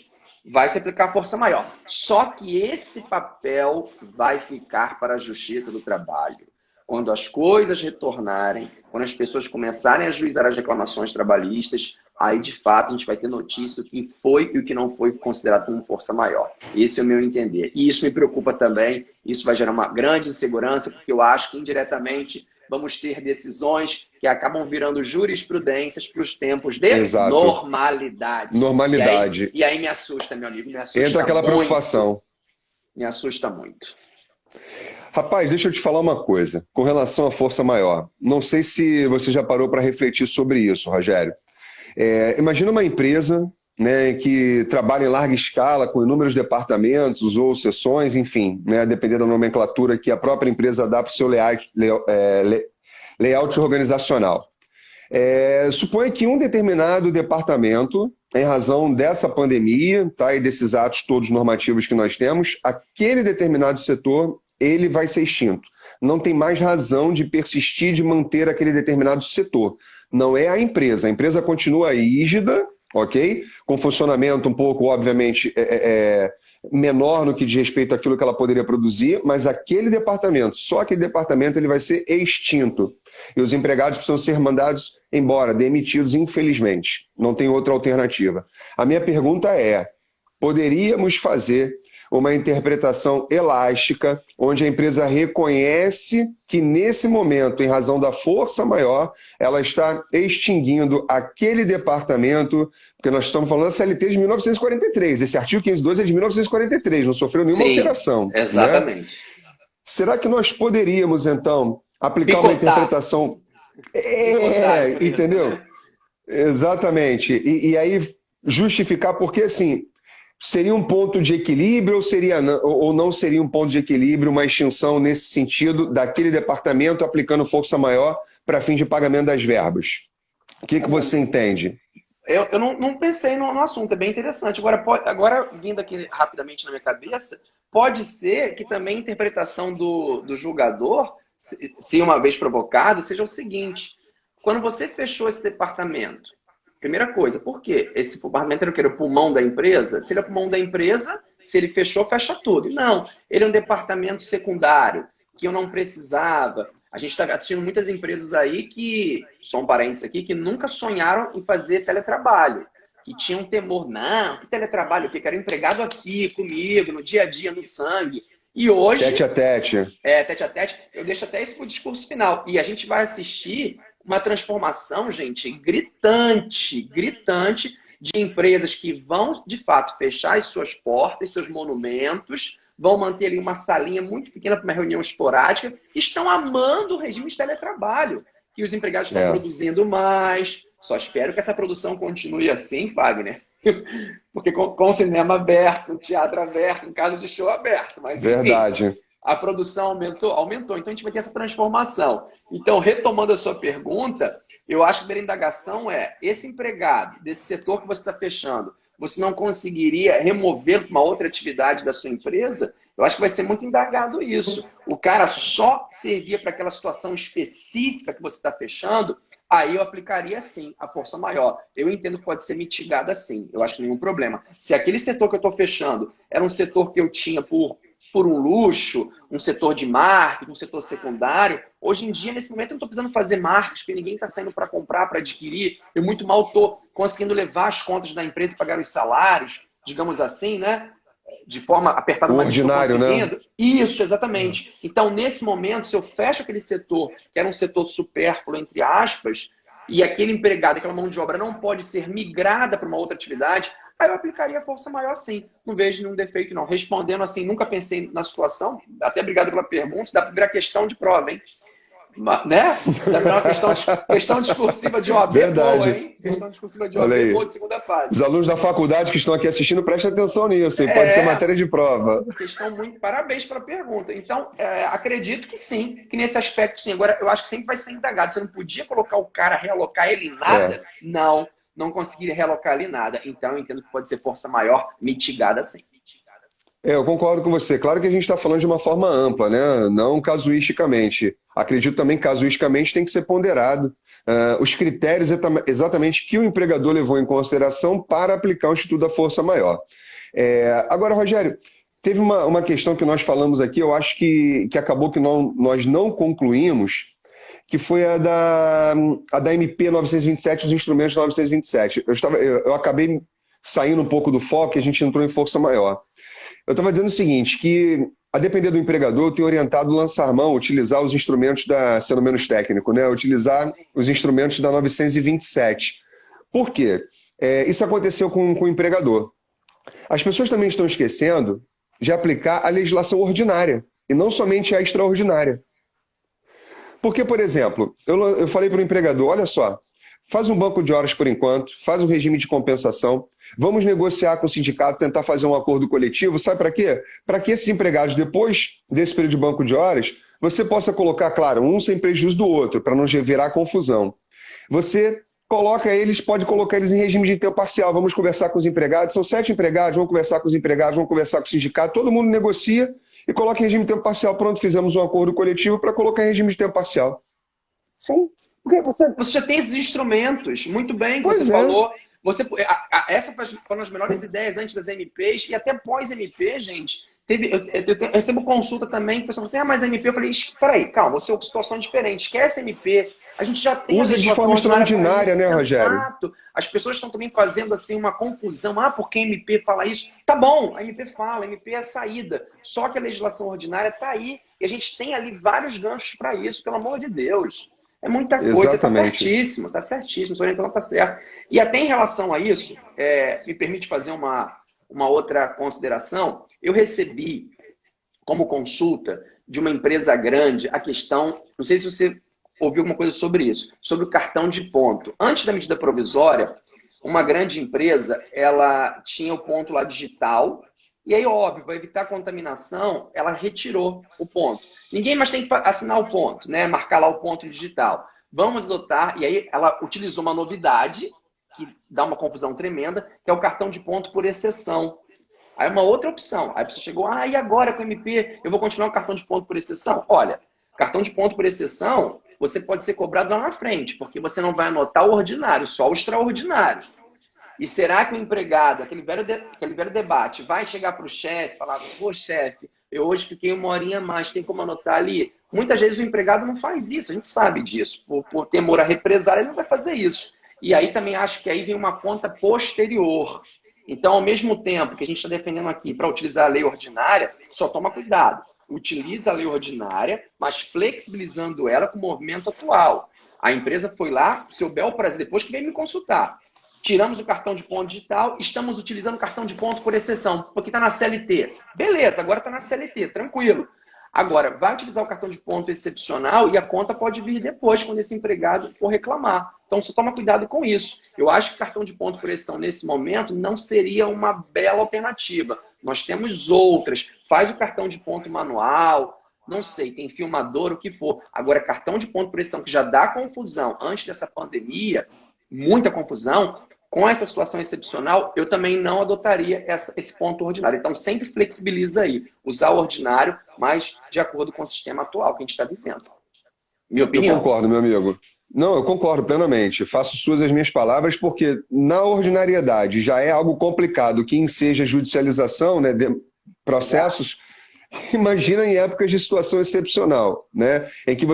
vai se aplicar força maior. Só que esse papel vai ficar para a Justiça do Trabalho. Quando as coisas retornarem, quando as pessoas começarem a ajuizar as reclamações trabalhistas, aí de fato a gente vai ter notícia do que foi e o que não foi considerado como força maior. Esse é o meu entender. E isso me preocupa também, isso vai gerar uma grande insegurança, porque eu acho que indiretamente vamos ter decisões que acabam virando jurisprudências para os tempos de normalidade. Normalidade. E aí me assusta, meu amigo, me assusta Entra aquela muito. preocupação. Me assusta muito. Rapaz, deixa eu te falar uma coisa. Com relação à força maior, não sei se você já parou para refletir sobre isso, Rogério. Imagina uma empresa, né, que trabalha em larga escala, com inúmeros departamentos ou seções, enfim, né, dependendo da nomenclatura que a própria empresa dá para o seu layout organizacional. Suponha que um determinado departamento, em razão dessa pandemia, tá, e desses atos todos normativos que nós temos, aquele determinado setor, ele vai ser extinto. Não tem mais razão de persistir, de manter aquele determinado setor. Não é a empresa continua rígida, ok? Com funcionamento um pouco, obviamente, menor no que diz respeito àquilo que ela poderia produzir, mas aquele departamento, só aquele departamento, ele vai ser extinto. E os empregados precisam ser mandados embora, demitidos, infelizmente. Não tem outra alternativa. A minha pergunta é, poderíamos fazer uma interpretação elástica, onde a empresa reconhece que, nesse momento, em razão da força maior, ela está extinguindo aquele departamento, porque nós estamos falando da CLT de 1943, esse artigo 502 é de 1943, não sofreu nenhuma alteração. Exatamente. Né? Será que nós poderíamos, então, aplicar uma interpretação... entendeu? Exatamente. E aí justificar, porque assim... Seria um ponto de equilíbrio ou não seria um ponto de equilíbrio, uma extinção nesse sentido daquele departamento aplicando força maior para fim de pagamento das verbas? O que você entende? Eu não pensei no assunto, é bem interessante. Agora, vindo aqui rapidamente na minha cabeça, pode ser que também a interpretação do julgador, se uma vez provocado, seja o seguinte: quando você fechou esse departamento, primeira coisa, por quê? Esse departamento era o quê? Era o pulmão da empresa? Se ele é o pulmão da empresa, se ele fechou, fecha tudo. Não, ele é um departamento secundário, que eu não precisava. A gente está assistindo muitas empresas aí que, só um parênteses aqui, que nunca sonharam em fazer teletrabalho. Que tinham temor, não, que teletrabalho, que quero empregado aqui, comigo, no dia a dia, no sangue. E hoje, Tete a tete. tete a tete, eu deixo até isso para o discurso final. E a gente vai assistir uma transformação, gente, gritante, gritante, de empresas que vão, de fato, fechar as suas portas, seus monumentos, vão manter ali uma salinha muito pequena para uma reunião esporádica, que estão amando o regime de teletrabalho, que os empregados estão produzindo mais. Só espero que essa produção continue assim, Fagner. Porque com o cinema aberto, teatro aberto, casa de show aberto. Mas, enfim, Verdade. a produção aumentou. Então, a gente vai ter essa transformação. Então, retomando a sua pergunta, eu acho que a primeira indagação é, esse empregado desse setor que você está fechando, você não conseguiria remover para uma outra atividade da sua empresa? Eu acho que vai ser muito indagado isso. O cara só servia para aquela situação específica que você está fechando, aí eu aplicaria sim a força maior. Eu entendo que pode ser mitigada sim, eu acho que nenhum problema. Se aquele setor que eu estou fechando era um setor que eu tinha por um luxo, um setor de marketing, um setor secundário, hoje em dia, nesse momento, eu não estou precisando fazer marketing, porque ninguém está saindo para comprar, para adquirir. Eu muito mal estou conseguindo levar as contas da empresa e pagar os salários, digamos assim, né? De forma apertada, O mas estou ordinário, conseguindo. né? Isso, exatamente. Então, nesse momento, se eu fecho aquele setor, que era um setor supérfluo, entre aspas, e aquele empregado, aquela mão de obra não pode ser migrada para uma outra atividade, aí eu aplicaria força maior sim. Não vejo nenhum defeito, não. Respondendo assim, nunca pensei na situação, até obrigado pela pergunta, dá para virar questão de prova, hein? Né? Dá para virar uma questão discursiva de OAB Verdade. boa, hein? Questão discursiva de Olha OAB aí. boa de segunda fase. Os alunos da faculdade que estão aqui assistindo, prestem atenção nisso, hein? Pode ser matéria de prova. Vocês estão muito... Parabéns pela pergunta. Então, acredito que sim, que nesse aspecto sim. Agora, eu acho que sempre vai ser indagado. Você não podia colocar o cara, realocar ele em nada? Não conseguiria realocar ele em nada. Então, eu entendo que pode ser força maior, mitigada sim. Eu concordo com você. Claro que a gente está falando de uma forma ampla, né? Não casuisticamente. Acredito também que casuisticamente tem que ser ponderado os critérios exatamente que o empregador levou em consideração para aplicar o Instituto da Força Maior. Agora, Rogério, teve uma questão que nós falamos aqui, eu acho que acabou que nós não concluímos, que foi a da MP 927, os instrumentos 927. Eu acabei saindo um pouco do foco e a gente entrou em força maior. Eu estava dizendo o seguinte, que a depender do empregador, eu tenho orientado lançar mão, utilizar os instrumentos sendo menos técnico, né? Utilizar os instrumentos da 927. Por quê? Isso aconteceu com o empregador. As pessoas também estão esquecendo de aplicar a legislação ordinária, e não somente a extraordinária. Porque, por exemplo, eu falei para o empregador, olha só, faz um banco de horas por enquanto, faz um regime de compensação, vamos negociar com o sindicato, tentar fazer um acordo coletivo, sabe para quê? Para que esses empregados, depois desse período de banco de horas, você possa colocar, claro, um sem prejuízo do outro, para não virar confusão. Você pode colocar eles em regime de tempo parcial, vamos conversar com os empregados, são 7 empregados, vamos conversar com os empregados, vamos conversar com o sindicato, todo mundo negocia e coloca em regime de tempo parcial. Pronto, fizemos um acordo coletivo para colocar em regime de tempo parcial. Sim, porque você já tem esses instrumentos, muito bem, que você falou. Essa foi uma das melhores ideias antes das MPs e até pós-MP, gente. Eu recebo consulta também, o pessoal fala, mas MP, eu falei, peraí, calma, você é uma situação diferente, esquece MP, a gente já tem usa de forma extraordinária, né, Rogério? Exato. As pessoas estão também fazendo assim uma confusão, porque a MP fala isso? Tá bom, a MP fala, a MP é a saída, só que a legislação ordinária está aí, e a gente tem ali vários ganchos para isso, pelo amor de Deus. É muita coisa, está certíssimo, sua orientação está certa. E até em relação a isso, me permite fazer uma outra consideração. Eu recebi como consulta de uma empresa grande a questão, não sei se você ouviu alguma coisa sobre isso, sobre o cartão de ponto. Antes da medida provisória, uma grande empresa, ela tinha o ponto lá digital, e aí, óbvio, para evitar contaminação, ela retirou o ponto. Ninguém mais tem que assinar o ponto, né? Marcar lá o ponto digital. Vamos adotar, e aí ela utilizou uma novidade, que dá uma confusão tremenda, que é o cartão de ponto por exceção. Aí uma outra opção. Aí a pessoa chegou, e agora com o MP eu vou continuar o cartão de ponto por exceção? Olha, cartão de ponto por exceção, você pode ser cobrado lá na frente, porque você não vai anotar o ordinário, só o extraordinário. E será que o empregado, aquele velho debate, vai chegar para o chefe e falar, pô, chefe, eu hoje fiquei 1 horinha a mais, tem como anotar ali? Muitas vezes o empregado não faz isso, a gente sabe disso. Por temor a represália, ele não vai fazer isso. E aí também acho que aí vem uma conta posterior. Então, ao mesmo tempo que a gente está defendendo aqui para utilizar a lei ordinária, só toma cuidado. Utiliza a lei ordinária, mas flexibilizando ela com o movimento atual. A empresa foi lá, seu bel prazer, depois que veio me consultar. Tiramos o cartão de ponto digital, estamos utilizando o cartão de ponto por exceção, porque está na CLT. Beleza, agora está na CLT, tranquilo. Agora, vai utilizar o cartão de ponto excepcional e a conta pode vir depois, quando esse empregado for reclamar. Então, só toma cuidado com isso. Eu acho que cartão de ponto por exceção, nesse momento, não seria uma bela alternativa. Nós temos outras. Faz o cartão de ponto manual, não sei, tem filmador, o que for. Agora, cartão de ponto por exceção, que já dá confusão antes dessa pandemia, muita confusão, com essa situação excepcional, eu também não adotaria esse ponto ordinário. Então, sempre flexibiliza aí. Usar o ordinário, mas de acordo com o sistema atual que a gente está vivendo. Minha opinião. Eu concordo, meu amigo. Não, eu concordo plenamente. Faço suas as minhas palavras, porque na ordinariedade já é algo complicado que enseja judicialização, né, de processos. Imagina em épocas de situação excepcional, né? Em que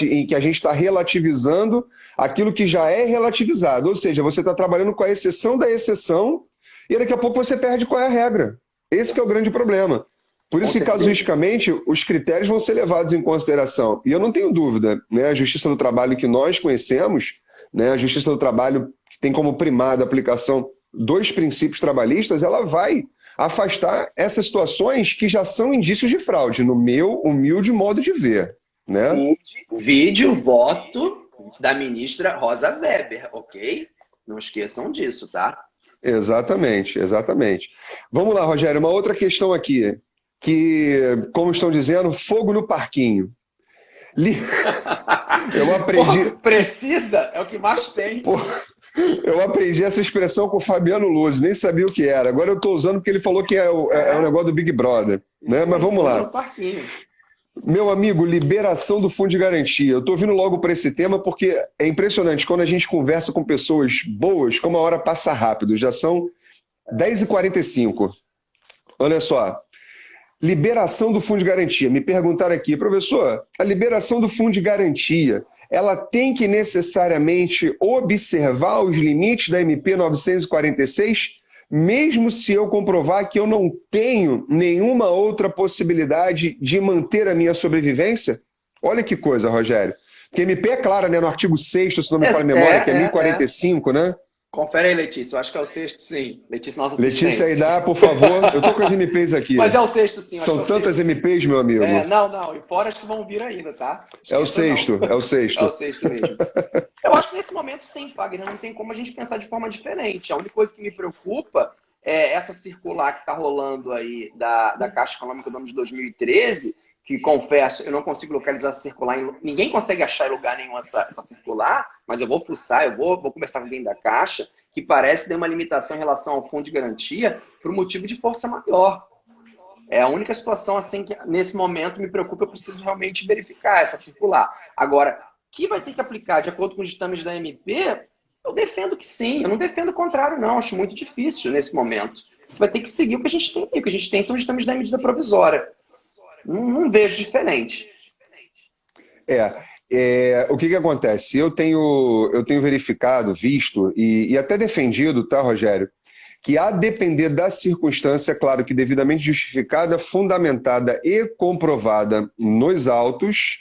em que a gente está relativizando aquilo que já é relativizado. Ou seja, você está trabalhando com a exceção da exceção e daqui a pouco você perde qual é a regra. Esse que é o grande problema. Por isso que, casuisticamente, os critérios vão ser levados em consideração. E eu não tenho dúvida, né? A Justiça do Trabalho que nós conhecemos, né? A Justiça do Trabalho que tem como primada a aplicação dos princípios trabalhistas, ela vai afastar essas situações que já são indícios de fraude, no meu humilde modo de ver, né? Vídeo, voto da ministra Rosa Weber, ok? Não esqueçam disso, tá? Exatamente, exatamente. Vamos lá, Rogério, uma outra questão aqui, que, como estão dizendo, fogo no parquinho. Eu aprendi... Pô, precisa? É o que mais tem. Pô, eu aprendi essa expressão com o Fabiano Luz, nem sabia o que era. Agora eu estou usando porque ele falou que é o negócio do Big Brother, né? Mas vamos lá. Meu amigo, liberação do fundo de garantia. Eu estou vindo logo para esse tema porque é impressionante. Quando a gente conversa com pessoas boas, como a hora passa rápido. Já são 10h45. Olha só. Liberação do fundo de garantia. Me perguntaram aqui, professor, a liberação do fundo de garantia, ela tem que necessariamente observar os limites da MP 946, mesmo se eu comprovar que eu não tenho nenhuma outra possibilidade de manter a minha sobrevivência? Olha que coisa, Rogério. Porque MP é clara, né, no artigo 6º, se não me falha a memória, que é 1045, né? Confere aí, Letícia. Eu acho que é o 6º, sim. Letícia, nossa Letícia, aí dá, por favor. Eu tô com as MPs aqui. Mas é o 6º, sim. São tantas MPs, meu amigo. Não. E fora as que vão vir ainda, tá? É o 6º, é o 6º. É o 6º mesmo. Eu acho que nesse momento, sim, Fagner, não tem como a gente pensar de forma diferente. A única coisa que me preocupa é essa circular que está rolando aí da Caixa Econômica do ano de 2013, que, confesso, eu não consigo localizar essa circular. Ninguém consegue achar em lugar nenhum essa circular, mas eu vou fuçar, eu vou conversar com alguém da Caixa, que parece ter uma limitação em relação ao fundo de garantia por motivo de força maior. É a única situação assim que, nesse momento, me preocupa, eu preciso realmente verificar essa circular. Agora, que vai ter que aplicar de acordo com os ditames da MP, eu defendo que sim. Eu não defendo o contrário, não. Acho muito difícil nesse momento. Você vai ter que seguir o que a gente tem. O que a gente tem são os ditames da medida provisória. Não vejo diferente. O que acontece? Eu tenho verificado, visto e até defendido, tá, Rogério? Que a depender da circunstância, claro que devidamente justificada, fundamentada e comprovada nos autos,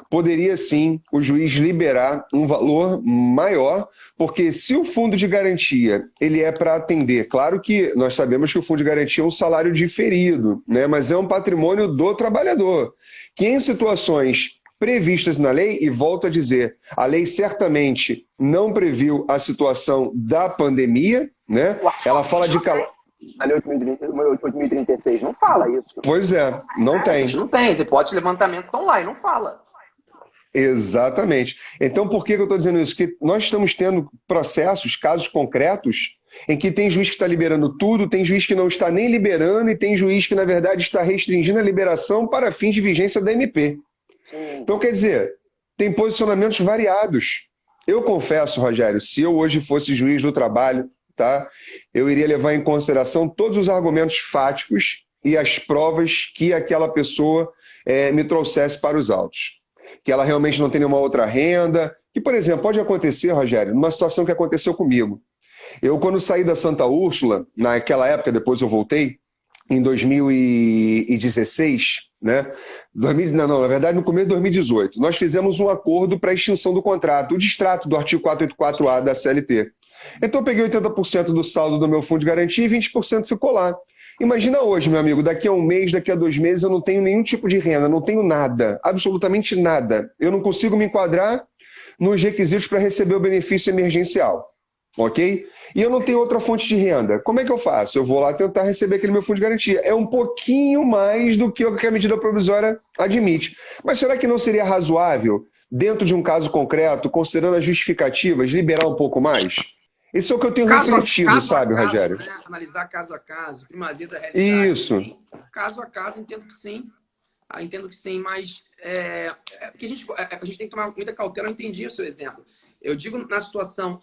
poderia sim o juiz liberar um valor maior, porque se o fundo de garantia ele é para atender, claro que nós sabemos que o fundo de garantia é um salário diferido, né? Mas é um patrimônio do trabalhador, que em situações previstas na lei, e volto a dizer, a lei certamente não previu a situação da pandemia, né? Ela fala de... A lei 8.036 não fala isso. Pois é, não tem. A gente não tem, as hipóteses de levantamento estão lá e não fala. Exatamente. Então, por que eu estou dizendo isso? Que nós estamos tendo processos, casos concretos, em que tem juiz que está liberando tudo, tem juiz que não está nem liberando e tem juiz que, na verdade, está restringindo a liberação para fins de vigência da MP. Sim. Então, quer dizer, tem posicionamentos variados. Eu confesso, Rogério, se eu hoje fosse juiz do trabalho, tá, eu iria levar em consideração todos os argumentos fáticos e as provas que aquela pessoa me trouxesse para os autos. Que ela realmente não tem nenhuma outra renda. Que, por exemplo, pode acontecer, Rogério, numa situação que aconteceu comigo. Eu, quando saí da Santa Úrsula, naquela época, depois eu voltei, em 2016, né? Não, na verdade, no começo de 2018, nós fizemos um acordo para a extinção do contrato, o distrato do artigo 484-A da CLT. Então, eu peguei 80% do saldo do meu fundo de garantia e 20% ficou lá. Imagina hoje, meu amigo, daqui a um mês, daqui a 2 meses, eu não tenho nenhum tipo de renda, não tenho nada, absolutamente nada. Eu não consigo me enquadrar nos requisitos para receber o benefício emergencial. Ok? E eu não tenho outra fonte de renda. Como é que eu faço? Eu vou lá tentar receber aquele meu fundo de garantia. É um pouquinho mais do que o que a medida provisória admite. Mas será que não seria razoável, dentro de um caso concreto, considerando as justificativas, liberar um pouco mais? Isso é o que eu tenho refletido, sabe, Rogério? Né? Analisar caso a caso, primazia da realidade. Isso. Sim. Caso a caso, entendo que sim. Entendo que sim, mas porque a gente tem que tomar muita cautela. Eu entendi o seu exemplo. Eu digo na situação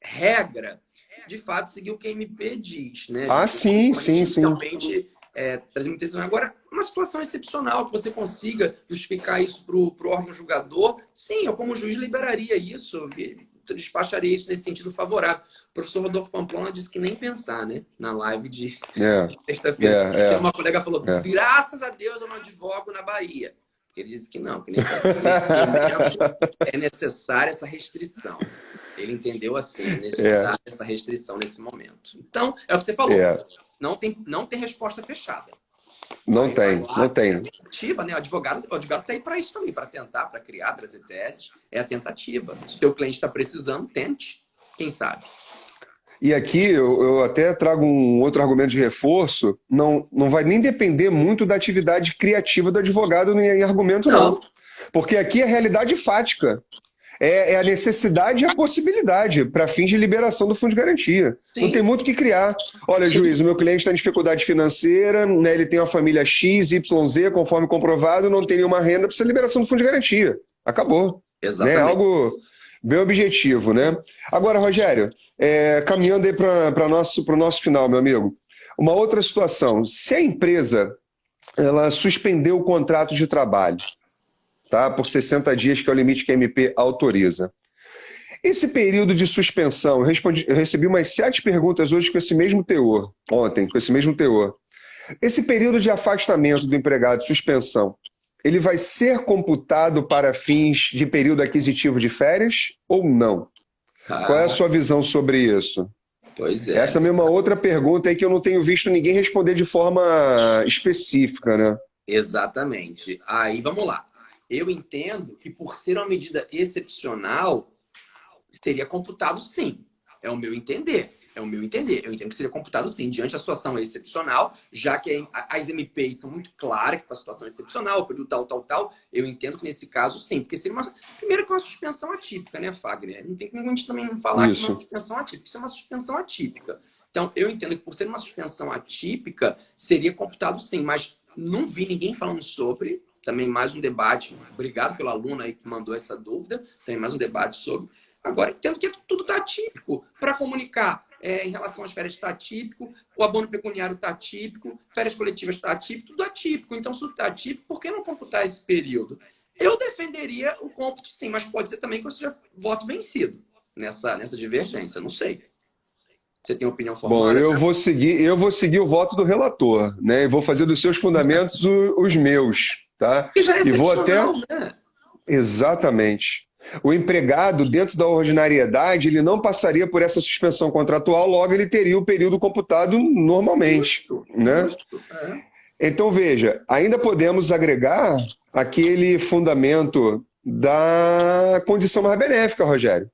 regra, de fato, seguir o que a MP diz, né? Sim. Realmente trazer muita decisão. Agora, uma situação excepcional, que você consiga justificar isso para o órgão julgador, sim, eu como juiz liberaria isso, despacharia isso nesse sentido favorável. O professor Rodolfo Pamplona disse que nem pensar, né? Na live de sexta-feira. Uma colega falou, graças a Deus eu não advogo na Bahia. Ele disse que não, que nem é necessária essa restrição. Ele entendeu assim, necessária essa restrição nesse momento. Então, é o que você falou. Não tem resposta fechada. Não tem. É tentativa, né? O advogado está aí para isso também, para tentar, para criar, trazer teses. É a tentativa. Se o teu cliente está precisando, tente. Quem sabe? E aqui eu até trago um outro argumento de reforço. Não vai nem depender muito da atividade criativa do advogado em argumento, não. Porque aqui é realidade fática. É a necessidade e a possibilidade para fins de liberação do fundo de garantia. Sim. Não tem muito o que criar. Olha, juiz, o meu cliente está em dificuldade financeira, né, ele tem uma família X, Y, Z, conforme comprovado, não tem nenhuma renda, precisa de liberação do fundo de garantia. Acabou. Exatamente. Né? Algo bem objetivo, né? Agora, Rogério, caminhando aí para o nosso final, meu amigo. Uma outra situação. Se a empresa ela suspendeu o contrato de trabalho, tá? Por 60 dias, que é o limite que a MP autoriza. Esse período de suspensão, eu recebi umas 7 perguntas hoje com esse mesmo teor, ontem, com esse mesmo teor. Esse período de afastamento do empregado, de suspensão, ele vai ser computado para fins de período aquisitivo de férias ou não? Qual é a sua visão sobre isso? Pois é. Essa mesma outra pergunta aí que eu não tenho visto ninguém responder de forma específica, né? Exatamente. Aí, vamos lá. Eu entendo que, por ser uma medida excepcional, seria computado sim. É o meu entender. Eu entendo que seria computado sim, diante da situação excepcional, já que as MPs são muito claras que a situação é excepcional, período tal. Eu entendo que nesse caso sim, porque seria primeiro que é uma suspensão atípica, né, Fagner? Não tem como a gente também não falar que é uma suspensão atípica. Isso é uma suspensão atípica. Então, eu entendo que por ser uma suspensão atípica, seria computado sim, mas não vi ninguém falando sobre. Também mais um debate. Obrigado pelo aluno aí que mandou essa dúvida. Tem mais um debate sobre. Agora, entendo que tudo está atípico. Para comunicar em relação às férias está atípico, o abono pecuniário está atípico, férias coletivas está atípico, tudo atípico. Então, se tudo está atípico, por que não computar esse período? Eu defenderia o cômputo sim, mas pode ser também que eu seja voto vencido nessa divergência. Não sei. Você tem opinião formada? Bom, eu vou seguir o voto do relator, né? E vou fazer dos seus fundamentos os meus. Tá? Que já é e vou até né? Exatamente. O empregado, dentro da ordinariedade, ele não passaria por essa suspensão contratual, logo ele teria o período computado normalmente. Né? Então, veja, ainda podemos agregar aquele fundamento da condição mais benéfica, Rogério.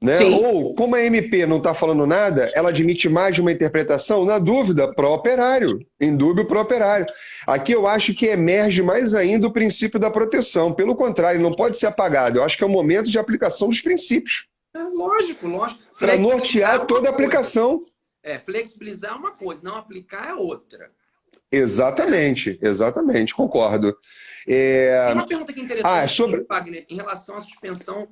Né? Ou, como a MP não está falando nada, ela admite mais de uma interpretação, na dúvida, pró-operário, em dúvida pró-operário. Aqui eu acho que emerge mais ainda o princípio da proteção. Pelo contrário, não pode ser apagado. Eu acho que é o momento de aplicação dos princípios. Lógico. Para nortear toda a aplicação. Flexibilizar é uma coisa, não aplicar é outra. Exatamente, concordo. Tem uma pergunta que é interessante, Wagner, em relação à suspensão.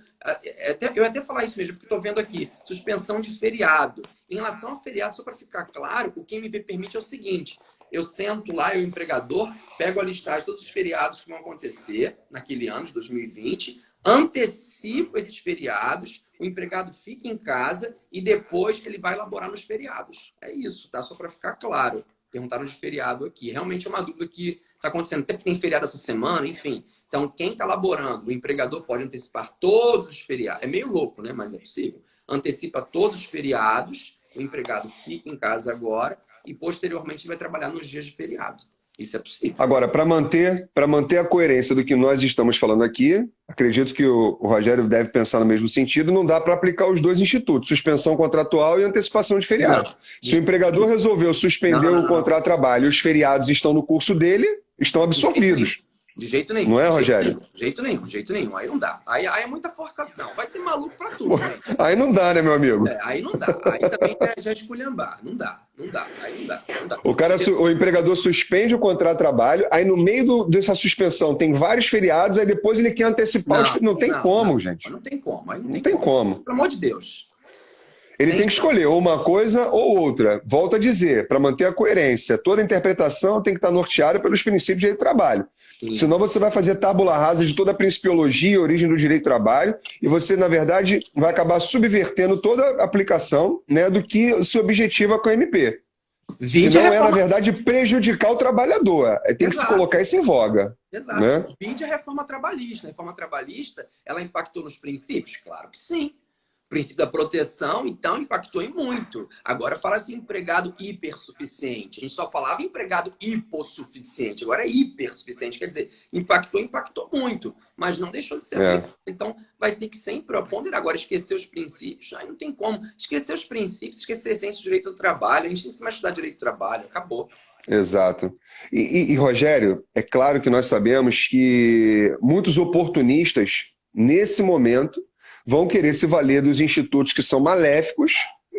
Eu até falar isso mesmo, porque estou vendo aqui, suspensão de feriado. Em relação ao feriado, só para ficar claro, o que a MP permite é o seguinte: eu sento lá, eu, empregador, pego a listagem de todos os feriados que vão acontecer naquele ano de 2020, antecipo esses feriados, o empregado fica em casa e depois ele vai elaborar nos feriados. É isso, tá? Só para ficar claro. Perguntaram de feriado aqui. Realmente é uma dúvida que está acontecendo, até porque tem feriado essa semana, enfim. Então, quem está laborando, o empregador pode antecipar todos os feriados. É meio louco, né? Mas é possível. Antecipa todos os feriados, o empregado fica em casa agora e posteriormente vai trabalhar nos dias de feriado. Isso é possível. Agora, para manter a coerência do que nós estamos falando aqui, acredito que o Rogério deve pensar no mesmo sentido, não dá para aplicar os dois institutos, suspensão contratual e antecipação de feriado. Se o empregador resolveu suspender o contrato de trabalho e os feriados estão no curso dele, estão absorvidos. De jeito nenhum. Não é, Rogério? De jeito nenhum. Aí não dá. Aí é muita forçação. Vai ter maluco pra tudo, né? Aí não dá, né, meu amigo? Aí não dá. Aí também já é esculhambar. Não dá. Aí não dá. O empregador suspende o contrato de trabalho, aí no meio dessa suspensão tem vários feriados, aí depois ele quer antecipar os feriados. Não tem como, gente. Não tem como. Aí não tem como. Pelo amor de Deus. Ele tem que escolher ou uma coisa ou outra. Volto a dizer, para manter a coerência, toda interpretação tem que estar norteada pelos princípios de direito do trabalho. Sim. Senão você vai fazer tábula rasa de toda a principiologia e origem do direito do trabalho e você, na verdade, vai acabar subvertendo toda a aplicação, né, do que se objetiva com a MP. Que não é, na verdade, prejudicar o trabalhador. Tem que se colocar isso em voga. Exato. Né? Vide a reforma trabalhista. A reforma trabalhista, ela impactou nos princípios? Claro que sim. O princípio da proteção, então, impactou em muito. Agora fala-se empregado hipersuficiente. A gente só falava empregado hipossuficiente. Agora é hipersuficiente. Quer dizer, impactou muito. Mas não deixou de ser aplicado. Então, vai ter que sempre ponderar. Agora, esquecer os princípios, aí não tem como. Esquecer os princípios, esquecer a essência do direito do trabalho. A gente tem que mais estudar direito do trabalho. Acabou. Exato. E, Rogério, é claro que nós sabemos que muitos oportunistas, nesse momento, vão querer se valer dos institutos que são maléficos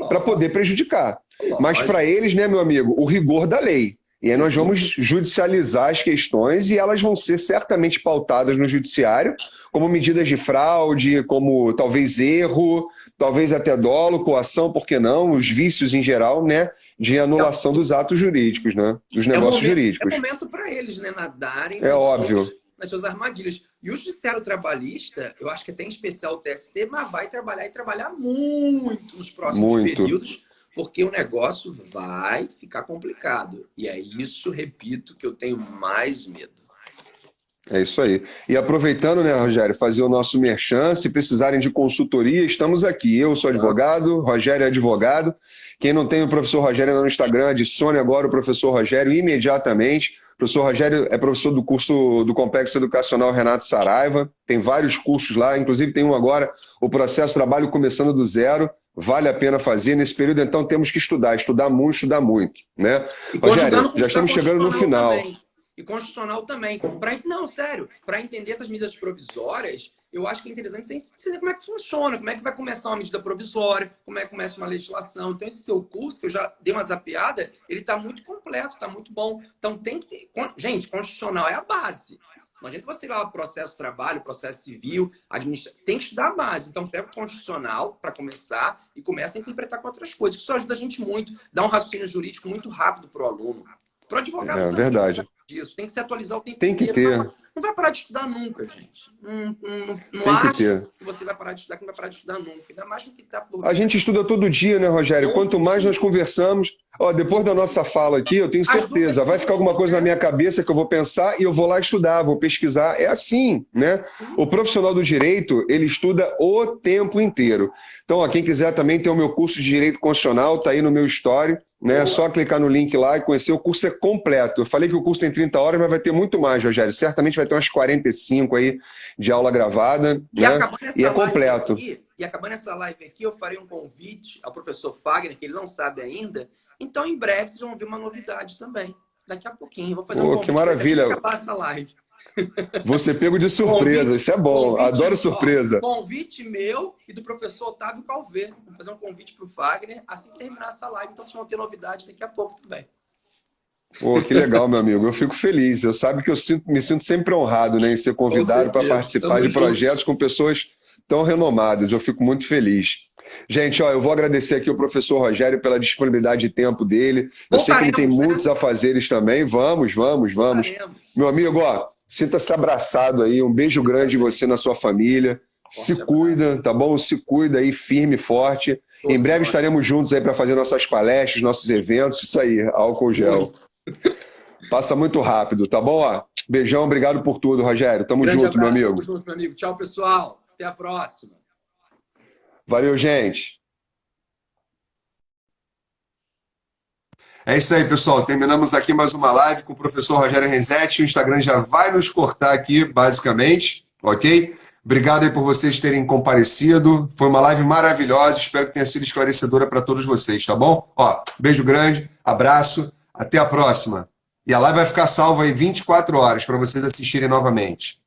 para poder prejudicar. Mas para eles, né, meu amigo, o rigor da lei. E aí nós vamos judicializar as questões e elas vão ser certamente pautadas no judiciário como medidas de fraude, como talvez erro, talvez até dolo, coação, por que não, os vícios em geral, né, de anulação dos atos jurídicos, né, dos negócios jurídicos. É momento para eles, né, nadarem. É óbvio. Nas suas armadilhas. E o judiciário trabalhista, eu acho que até em especial o TST, mas vai trabalhar e trabalhar muito nos próximos períodos, porque o negócio vai ficar complicado. E é isso, repito, que eu tenho mais medo. É isso aí. E aproveitando, né, Rogério, fazer o nosso merchan, se precisarem de consultoria, estamos aqui. Eu sou advogado, Rogério é advogado. Quem não tem o professor Rogério no Instagram, adicione agora o professor Rogério imediatamente. O professor Rogério é professor do curso do Complexo Educacional Renato Saraiva, tem vários cursos lá, inclusive tem um agora, o Processo Trabalho Começando do Zero, vale a pena fazer. Nesse período, então, temos que estudar muito, né? Rogério, já estamos chegando no final. Também. E constitucional também. Não, sério, para entender essas medidas provisórias, eu acho que é interessante você entender como é que funciona, como é que vai começar uma medida provisória, como é que começa uma legislação. Então, esse seu curso, que eu já dei uma zapeada, ele está muito completo, está muito bom. Então, tem que ter... Gente, constitucional é a base. Não adianta você ir lá processo de trabalho, processo civil, administrativo. Tem que estudar a base. Então, pega o constitucional para começar e começa a interpretar com outras coisas. Isso ajuda a gente muito, dá um raciocínio jurídico muito rápido para o aluno. Para o advogado, é verdade. Disso. Tem que se atualizar o tempo inteiro. Tem que ter. Não vai parar de estudar nunca, gente. Não acha que você vai parar de estudar, que não vai parar de estudar nunca. Ainda mais do que tá por... A gente estuda todo dia, né, Rogério? Quanto mais nós conversamos... depois da nossa fala aqui, eu tenho certeza, vai ficar alguma coisa na minha cabeça que eu vou pensar e eu vou lá estudar, vou pesquisar. É assim, né? O profissional do direito, ele estuda o tempo inteiro. Então, quem quiser também ter o meu curso de Direito Constitucional, está aí no meu story, né? É só clicar no link lá e conhecer. O curso é completo. Eu falei que o curso tem 30 horas, mas vai ter muito mais, Rogério. Certamente vai ter umas 45 aí de aula gravada, né? E é completo. E acabando essa live aqui, eu farei um convite ao professor Fagner, que ele não sabe ainda. Então, em breve, vocês vão ver uma novidade também. Daqui a pouquinho. Vou fazer um convite. Que maravilha. Para acabar essa live. Você pego de surpresa, isso é bom. Adoro surpresa. Convite meu e do professor Otávio Calvé. Vou fazer um convite para o Fagner assim que terminar essa live. Então, vocês vão ter novidade daqui a pouco também. Que legal, meu amigo. Eu fico feliz. Eu sabe que eu me sinto sempre honrado, né, em ser convidado para participar de projetos com pessoas tão renomadas. Eu fico muito feliz. Gente, ó, eu vou agradecer aqui ao professor Rogério pela disponibilidade de tempo dele. Eu sei que ele tem muitos afazeres também. Vamos. Meu amigo, ó, sinta-se abraçado aí. Um beijo grande em você e na sua família. Se cuida, tá bom? Se cuida aí, firme e forte. Em breve estaremos juntos aí para fazer nossas palestras, nossos eventos. Isso aí, álcool gel. Passa muito rápido, tá bom? Ó, beijão, obrigado por tudo, Rogério. Tamo junto, meu amigo. Tamo junto, meu amigo. Tchau, pessoal. Até a próxima. Valeu, gente. É isso aí, pessoal. Terminamos aqui mais uma live com o professor Rogério Renzetti. O Instagram já vai nos cortar aqui, basicamente, ok? Obrigado aí por vocês terem comparecido. Foi uma live maravilhosa. Espero que tenha sido esclarecedora para todos vocês, tá bom? Ó, beijo grande, abraço, até a próxima. E a live vai ficar salva aí 24 horas para vocês assistirem novamente.